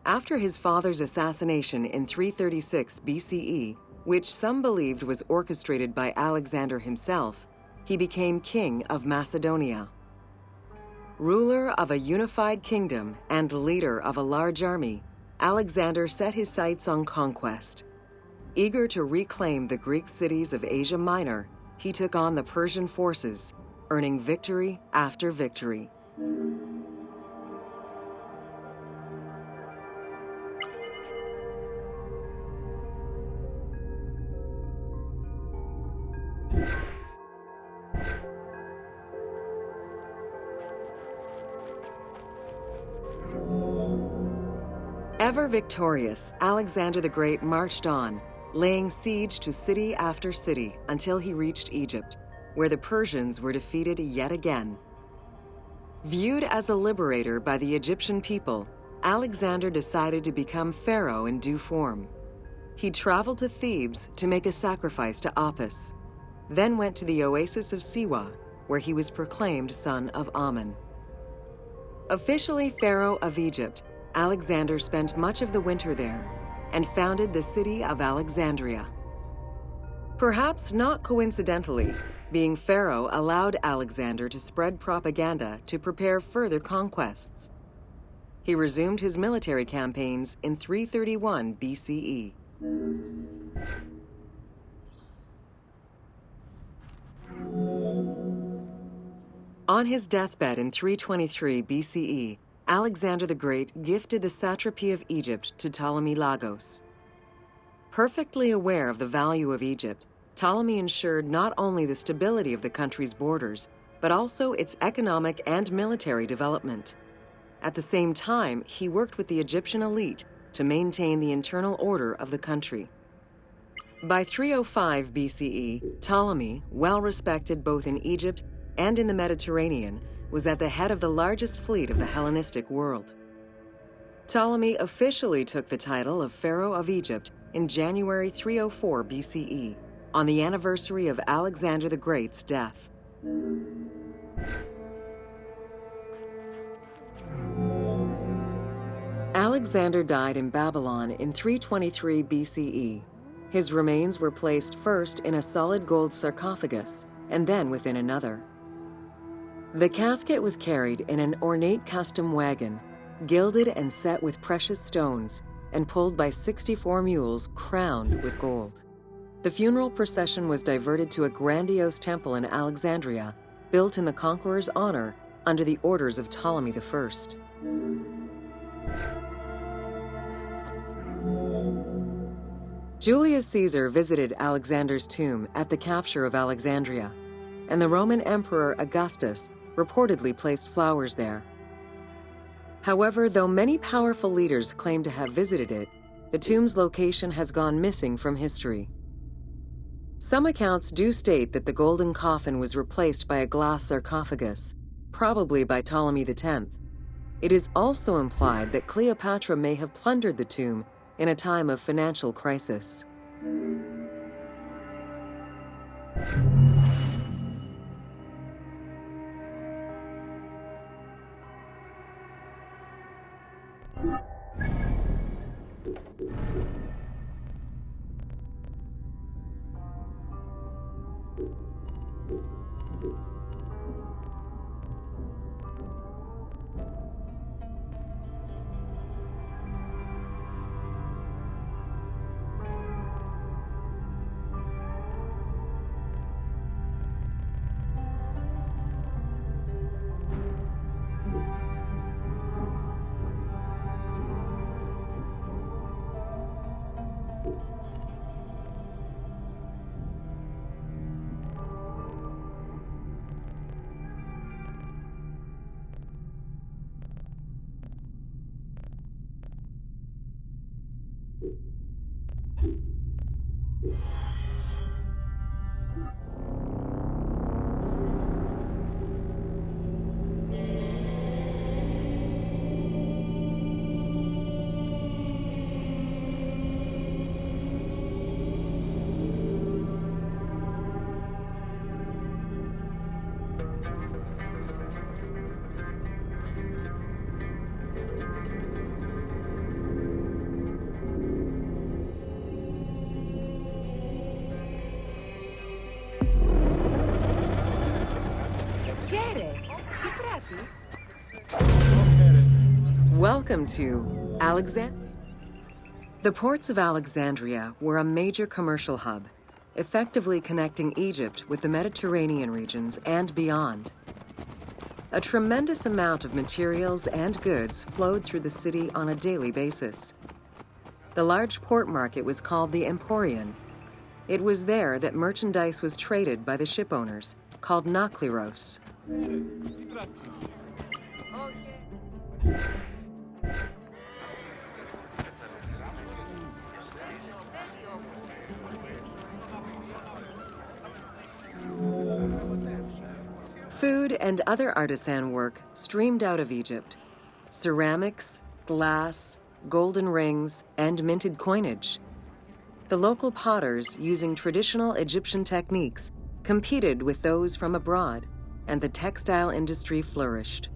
After his father's assassination in 336 BCE, which some believed was orchestrated by Alexander himself, he became king of Macedonia. Ruler of a unified kingdom and leader of a large army, Alexander set his sights on conquest. Eager to reclaim the Greek cities of Asia Minor, he took on the Persian forces, earning victory after victory. Ever victorious, Alexander the Great marched on, laying siege to city after city until he reached Egypt, where the Persians were defeated yet again. Viewed as a liberator by the Egyptian people, Alexander decided to become pharaoh in due form. He traveled to Thebes to make a sacrifice to Apis, then went to the oasis of Siwa, where he was proclaimed son of Amun. Officially pharaoh of Egypt, Alexander spent much of the winter there and founded the city of Alexandria. Perhaps not coincidentally, being pharaoh allowed Alexander to spread propaganda to prepare further conquests. He resumed his military campaigns in 331 BCE. On his deathbed in 323 BCE, Alexander the Great gifted the satrapy of Egypt to Ptolemy Lagos. Perfectly aware of the value of Egypt, Ptolemy ensured not only the stability of the country's borders, but also its economic and military development. At the same time, he worked with the Egyptian elite to maintain the internal order of the country. By 305 BCE, Ptolemy, well respected both in Egypt and in the Mediterranean, was at the head of the largest fleet of the Hellenistic world. Ptolemy officially took the title of Pharaoh of Egypt in January 304 BCE, on the anniversary of Alexander the Great's death. Alexander died in Babylon in 323 BCE. His remains were placed first in a solid gold sarcophagus, and then within another. The casket was carried in an ornate custom wagon, gilded and set with precious stones, and pulled by 64 mules crowned with gold. The funeral procession was diverted to a grandiose temple in Alexandria, built in the conqueror's honor under the orders of Ptolemy I. Julius Caesar visited Alexander's tomb at the capture of Alexandria, and the Roman Emperor Augustus reportedly placed flowers there. However, though many powerful leaders claim to have visited it, the tomb's location has gone missing from history. Some accounts do state that the golden coffin was replaced by a glass sarcophagus, probably by Ptolemy X. It is also implied that Cleopatra may have plundered the tomb in a time of financial crisis. Welcome to Alexandria. The ports of Alexandria were a major commercial hub, effectively connecting Egypt with the Mediterranean regions and beyond. A tremendous amount of materials and goods flowed through the city on a daily basis. The large port market was called the Emporion. It was there that merchandise was traded by the ship owners, called nakliros. Food and other artisan work streamed out of Egypt. Ceramics, glass, golden rings, and minted coinage. The local potters, using traditional Egyptian techniques, competed with those from abroad, and the textile industry flourished.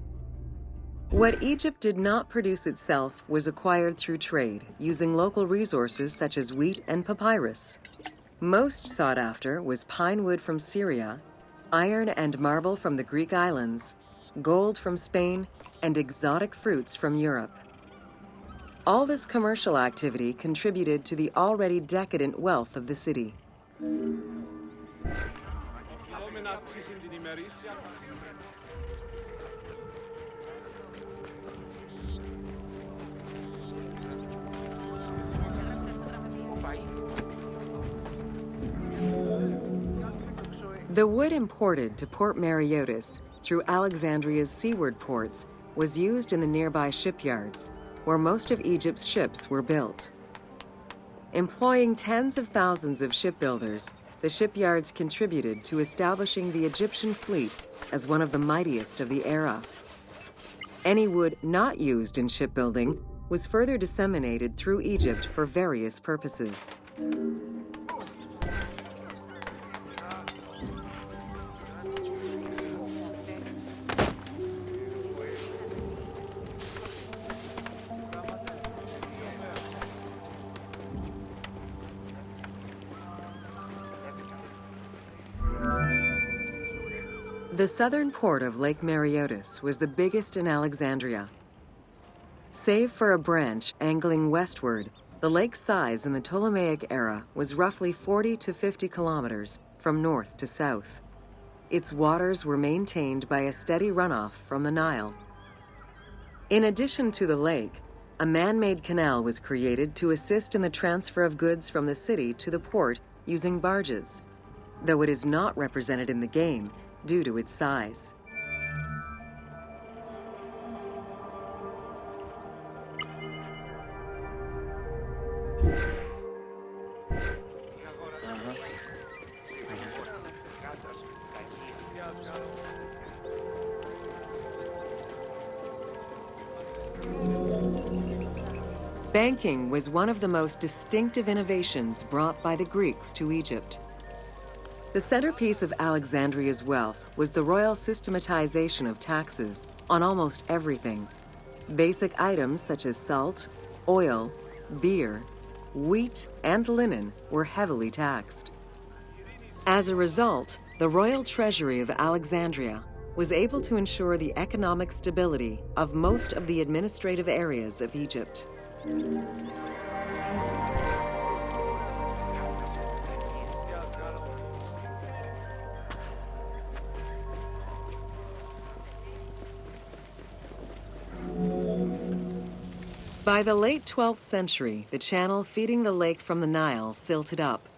What Egypt did not produce itself was acquired through trade, using local resources such as wheat and papyrus. Most sought after was pine wood from Syria, iron and marble from the Greek islands, gold from Spain, and exotic fruits from Europe. All this commercial activity contributed to the already decadent wealth of the city. The wood imported to Port Mareotis through Alexandria's seaward ports was used in the nearby shipyards, where most of Egypt's ships were built. Employing tens of thousands of shipbuilders, the shipyards contributed to establishing the Egyptian fleet as one of the mightiest of the era. Any wood not used in shipbuilding was further disseminated through Egypt for various purposes. The southern port of Lake Mareotis was the biggest in Alexandria. Save for a branch angling westward, the lake's size in the Ptolemaic era was roughly 40 to 50 kilometers from north to south. Its waters were maintained by a steady runoff from the Nile. In addition to the lake, a man-made canal was created to assist in the transfer of goods from the city to the port using barges, though it is not represented in the game due to its size. Banking was one of the most distinctive innovations brought by the Greeks to Egypt. The centerpiece of Alexandria's wealth was the royal systematization of taxes on almost everything. Basic items such as salt, oil, beer, wheat, and linen were heavily taxed. As a result, the royal treasury of Alexandria was able to ensure the economic stability of most of the administrative areas of Egypt. By the late 12th century, the channel feeding the lake from the Nile silted up.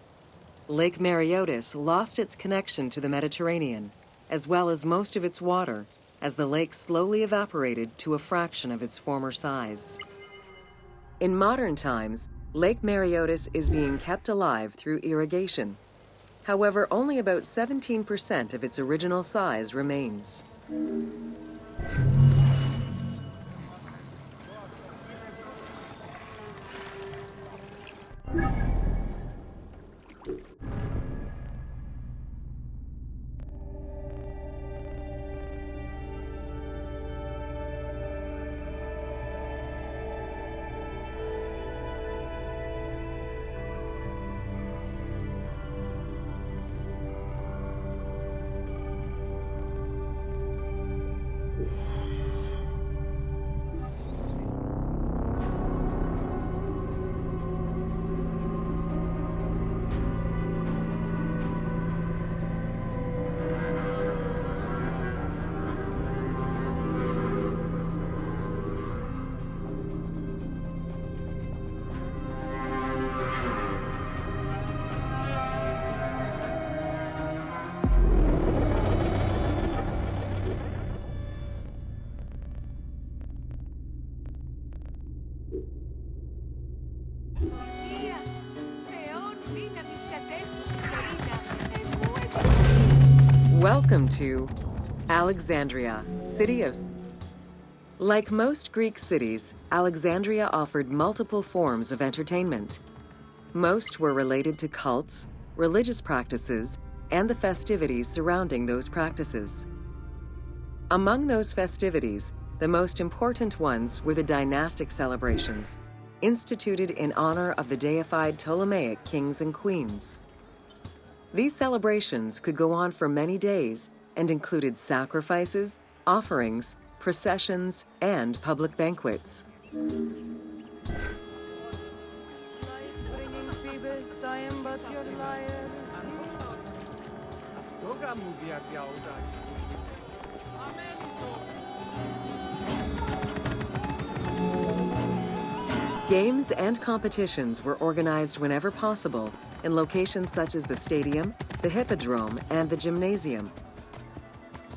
Lake Mareotis lost its connection to the Mediterranean, as well as most of its water, as the lake slowly evaporated to a fraction of its former size. In modern times, Lake Mareotis is being kept alive through irrigation. However, only about 17% of its original size remains. Welcome to Alexandria, city of... Like most Greek cities, Alexandria offered multiple forms of entertainment. Most were related to cults, religious practices, and the festivities surrounding those practices. Among those festivities, the most important ones were the dynastic celebrations, instituted in honor of the deified Ptolemaic kings and queens. These celebrations could go on for many days and included sacrifices, offerings, processions, and public banquets. Bringing Phoebus, I am but your liar. Games and competitions were organized whenever possible in locations such as the stadium, the Hippodrome, and the gymnasium.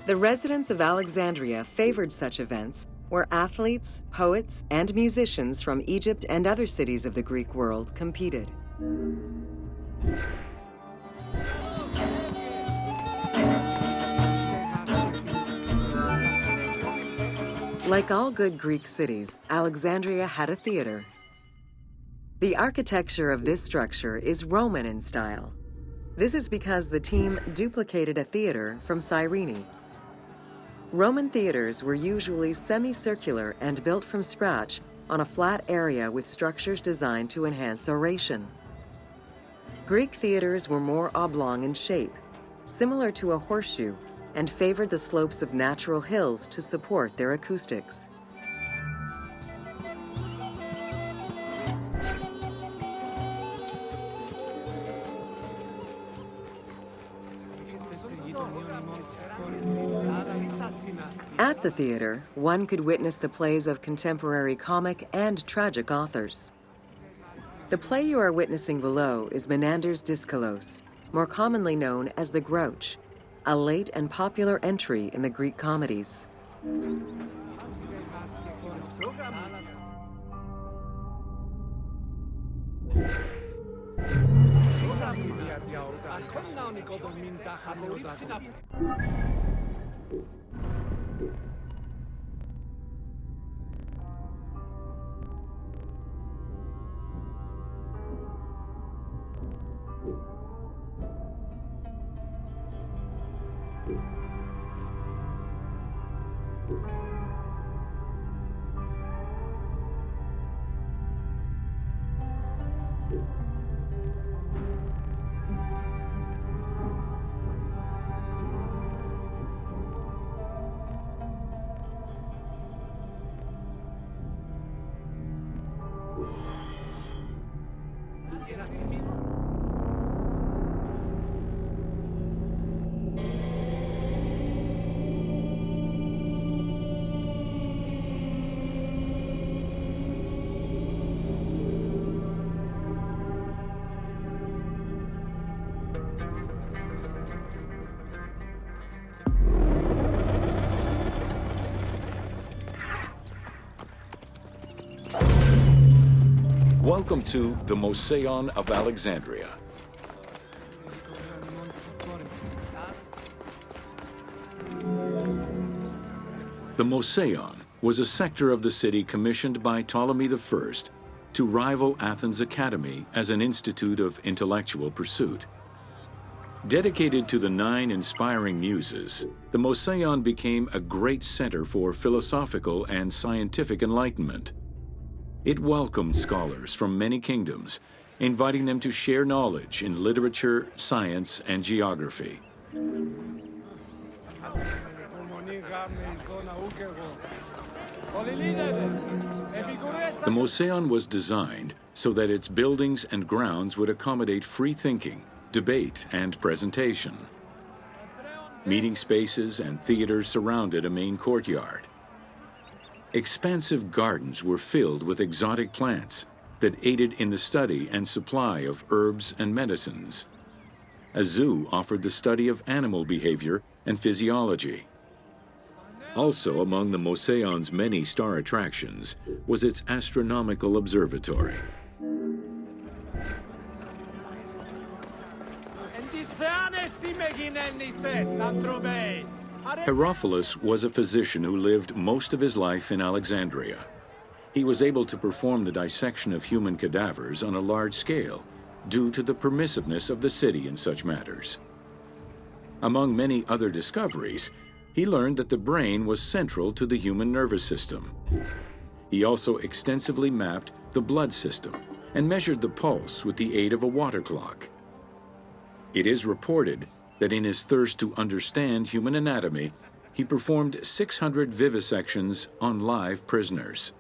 The residents of Alexandria favored such events where athletes, poets, and musicians from Egypt and other cities of the Greek world competed. Like all good Greek cities, Alexandria had a theater. The architecture of this structure is Roman in style. This is because the team duplicated a theater from Cyrene. Roman theaters were usually semicircular and built from scratch on a flat area with structures designed to enhance oration. Greek theaters were more oblong in shape, similar to a horseshoe, and favored the slopes of natural hills to support their acoustics. At the theater, one could witness the plays of contemporary comic and tragic authors. The play you are witnessing below is Menander's Dyskolos, more commonly known as the Grouch, a late and popular entry in the Greek comedies. Welcome to the Mouseum of Alexandria. The Mouseum was a sector of the city commissioned by Ptolemy I to rival Athens' Academy as an institute of intellectual pursuit. Dedicated to the 9 inspiring muses, the Mouseum became a great center for philosophical and scientific enlightenment. It welcomed scholars from many kingdoms, inviting them to share knowledge in literature, science, and geography. The Mouseum was designed so that its buildings and grounds would accommodate free thinking, debate, and presentation. Meeting spaces and theaters surrounded a main courtyard. Expansive gardens were filled with exotic plants that aided in the study and supply of herbs and medicines. A zoo offered the study of animal behavior and physiology. Also among the Mouseum's many star attractions was its astronomical observatory. Herophilus was a physician who lived most of his life in Alexandria. He was able to perform the dissection of human cadavers on a large scale due to the permissiveness of the city in such matters. Among many other discoveries, he learned that the brain was central to the human nervous system. He also extensively mapped the blood system and measured the pulse with the aid of a water clock. It is reported that in his thirst to understand human anatomy, he performed 600 vivisections on live prisoners.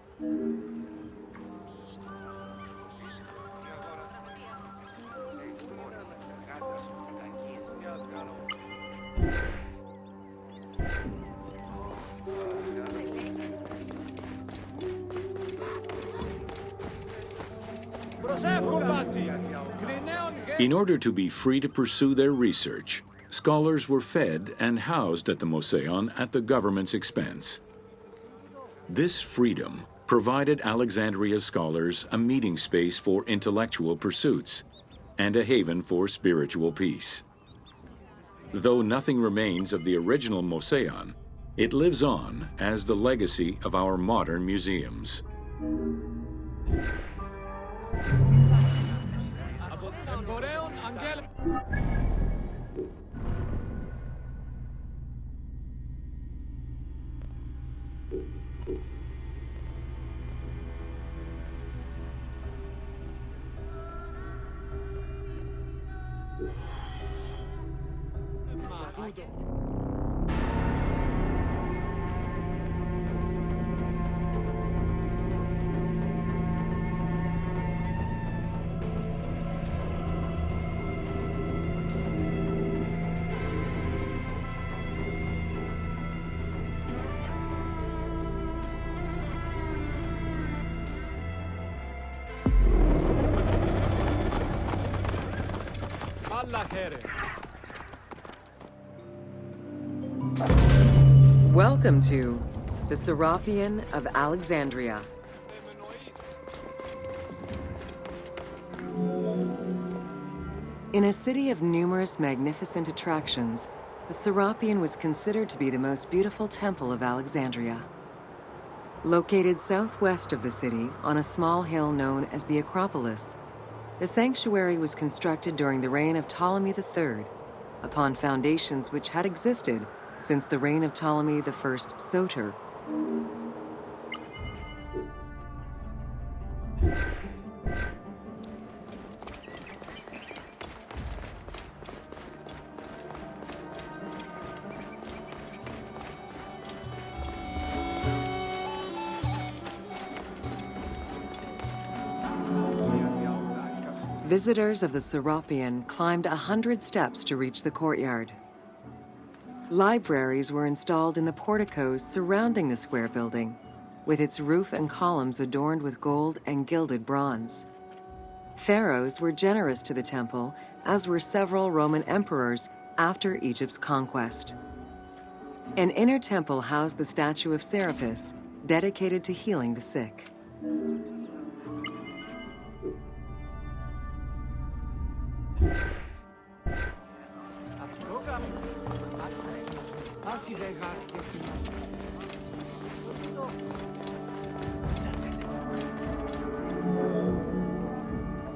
In order to be free to pursue their research, scholars were fed and housed at the mouseum at the government's expense. This freedom provided Alexandria's scholars a meeting space for intellectual pursuits and a haven for spiritual peace. Though nothing remains of the original mouseum, it lives on as the legacy of our modern museums. Welcome to the Serapeion of Alexandria. In a city of numerous magnificent attractions, the Serapeion was considered to be the most beautiful temple of Alexandria. Located southwest of the city on a small hill known as the Acropolis, the sanctuary was constructed during the reign of Ptolemy III, upon foundations which had existed since the reign of Ptolemy I Soter. Visitors of the Serapeion climbed 100 steps to reach the courtyard. Libraries were installed in the porticos surrounding the square building, with its roof and columns adorned with gold and gilded bronze. Pharaohs were generous to the temple, as were several Roman emperors after Egypt's conquest. An inner temple housed the statue of Serapis, dedicated to healing the sick.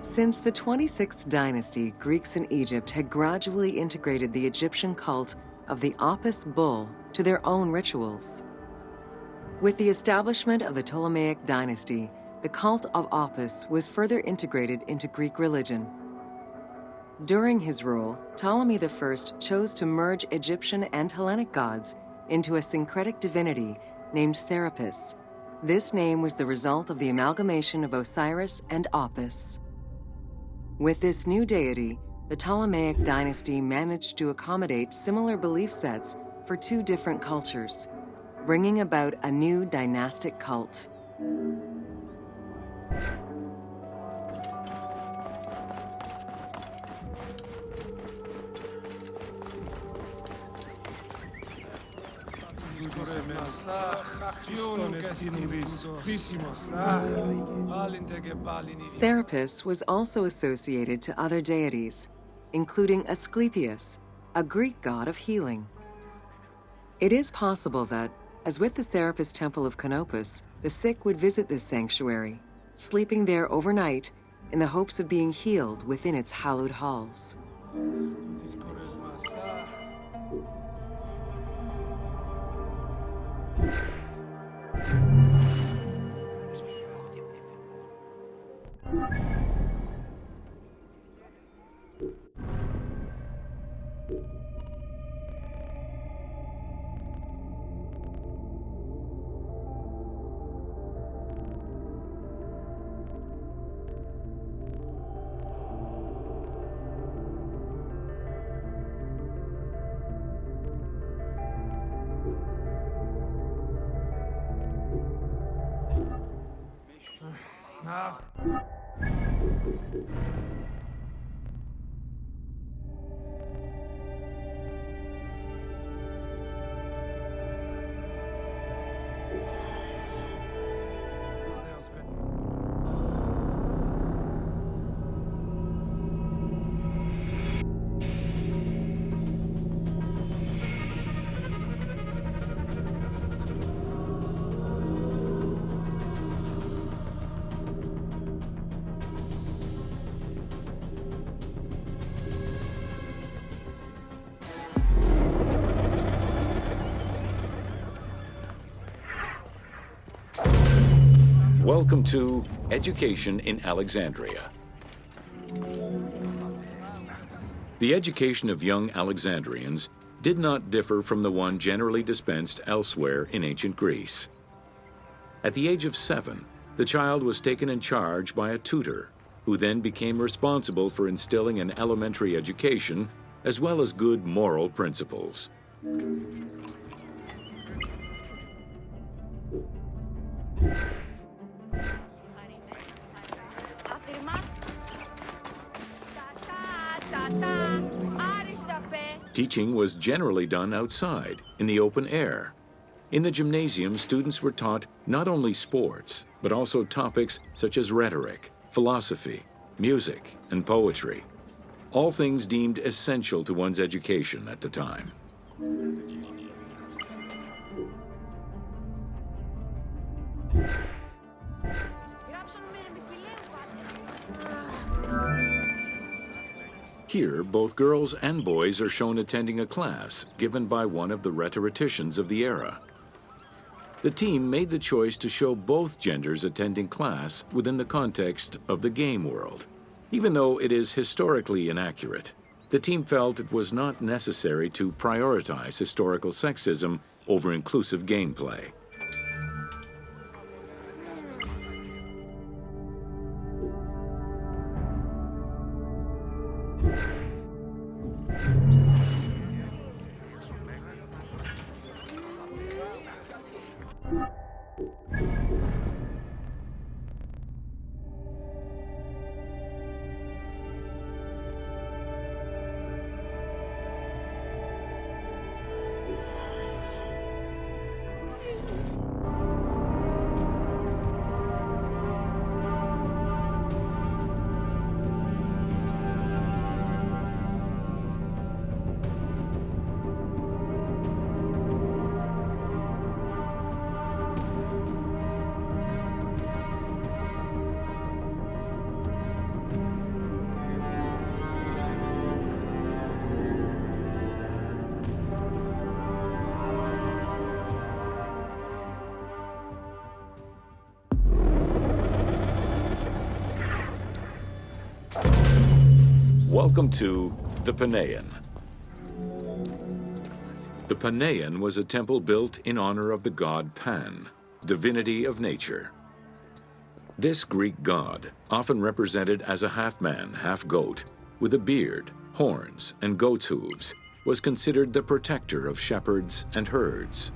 Since the 26th dynasty, Greeks in Egypt had gradually integrated the Egyptian cult of the Apis bull to their own rituals. With the establishment of the Ptolemaic dynasty, the cult of Apis was further integrated into Greek religion. During his rule, Ptolemy I chose to merge Egyptian and Hellenic gods into a syncretic divinity named Serapis. This name was the result of the amalgamation of Osiris and Apis. With this new deity, the Ptolemaic dynasty managed to accommodate similar belief sets for two different cultures, bringing about a new dynastic cult. Serapis was also associated to other deities, including Asclepius, a Greek god of healing. It is possible that, as with the Serapis Temple of Canopus, the sick would visit this sanctuary, sleeping there overnight in the hopes of being healed within its hallowed halls. Welcome to Education in Alexandria. The education of young Alexandrians did not differ from the one generally dispensed elsewhere in ancient Greece. At the age of 7, the child was taken in charge by a tutor, who then became responsible for instilling an elementary education as well as good moral principles. Teaching was generally done outside, in the open air. In the gymnasium, students were taught not only sports, but also topics such as rhetoric, philosophy, music, and poetry, all things deemed essential to one's education at the time. Here, both girls and boys are shown attending a class given by one of the rhetoricians of the era. The team made the choice to show both genders attending class within the context of the game world. Even though it is historically inaccurate, the team felt it was not necessary to prioritize historical sexism over inclusive gameplay. Welcome to the Paneion. The Paneion was a temple built in honor of the god Pan, divinity of nature. This Greek god, often represented as a half-man, half-goat, with a beard, horns, and goat's hooves, was considered the protector of shepherds and herds.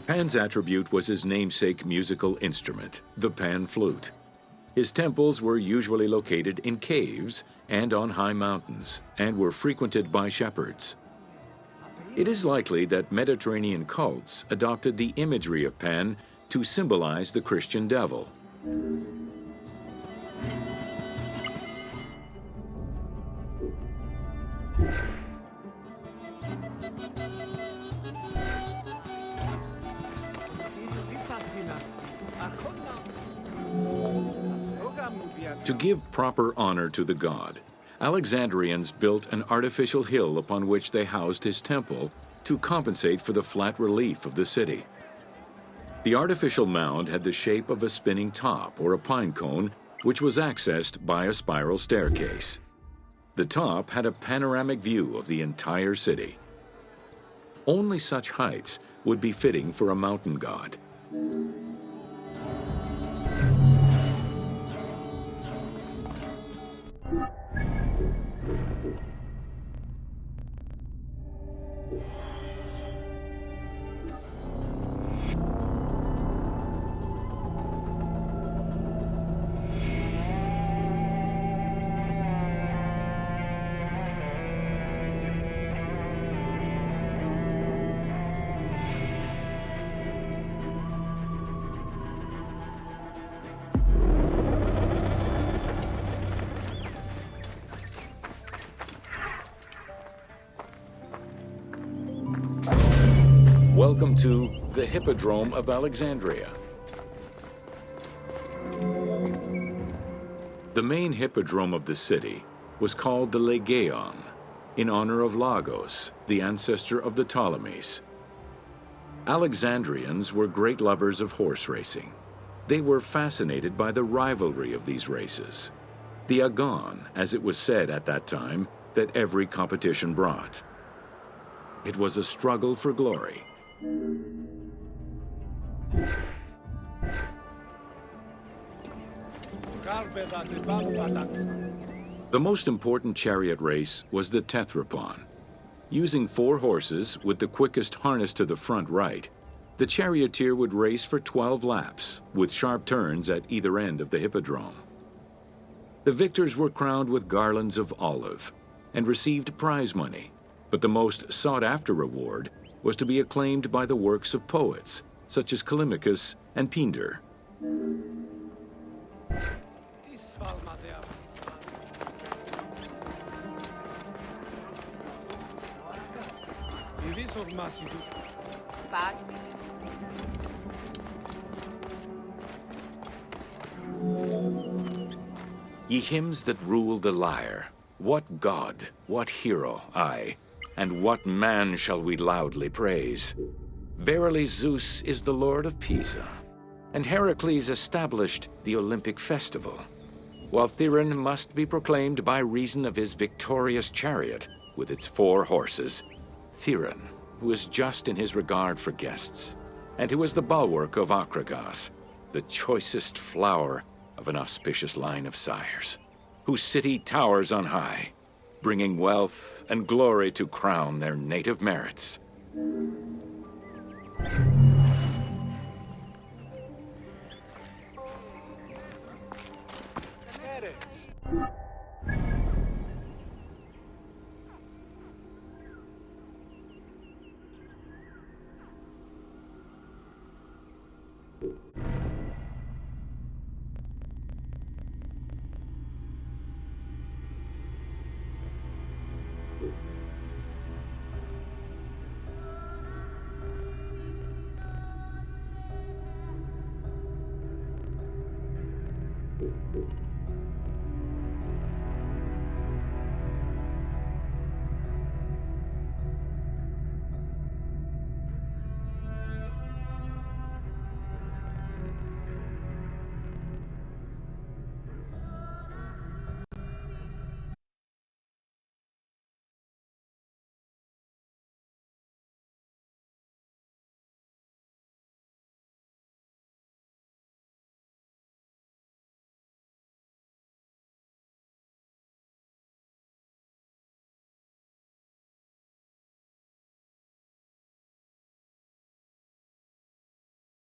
Pan's attribute was his namesake musical instrument, the pan flute. His temples were usually located in caves and on high mountains, and were frequented by shepherds. It is likely that Mediterranean cults adopted the imagery of Pan to symbolize the Christian devil. To give proper honor to the god, Alexandrians built an artificial hill upon which they housed his temple to compensate for the flat relief of the city. The artificial mound had the shape of a spinning top or a pine cone, which was accessed by a spiral staircase. The top had a panoramic view of the entire city. Only such heights would be fitting for a mountain god. Welcome to the Hippodrome of Alexandria. The main hippodrome of the city was called the Legeon, in honor of Lagos, the ancestor of the Ptolemies. Alexandrians were great lovers of horse racing. They were fascinated by the rivalry of these races, the agon, as it was said at that time, that every competition brought. It was a struggle for glory. The most important chariot race was the Tethrapon. Using 4 horses with the quickest harness to the front right, the charioteer would race for 12 laps, with sharp turns at either end of the hippodrome. The victors were crowned with garlands of olive and received prize money, but the most sought-after reward was to be acclaimed by the works of poets, such as Callimachus and Pindar. Ye hymns that rule the lyre, what god, what hero, aye, and what man shall we loudly praise? Verily Zeus is the lord of Pisa, and Heracles established the Olympic festival, while Theron must be proclaimed by reason of his victorious chariot with its 4 horses. Theron, who is just in his regard for guests, and who is the bulwark of Acragas, the choicest flower of an auspicious line of sires, whose city towers on high, bringing wealth and glory to crown their native merits.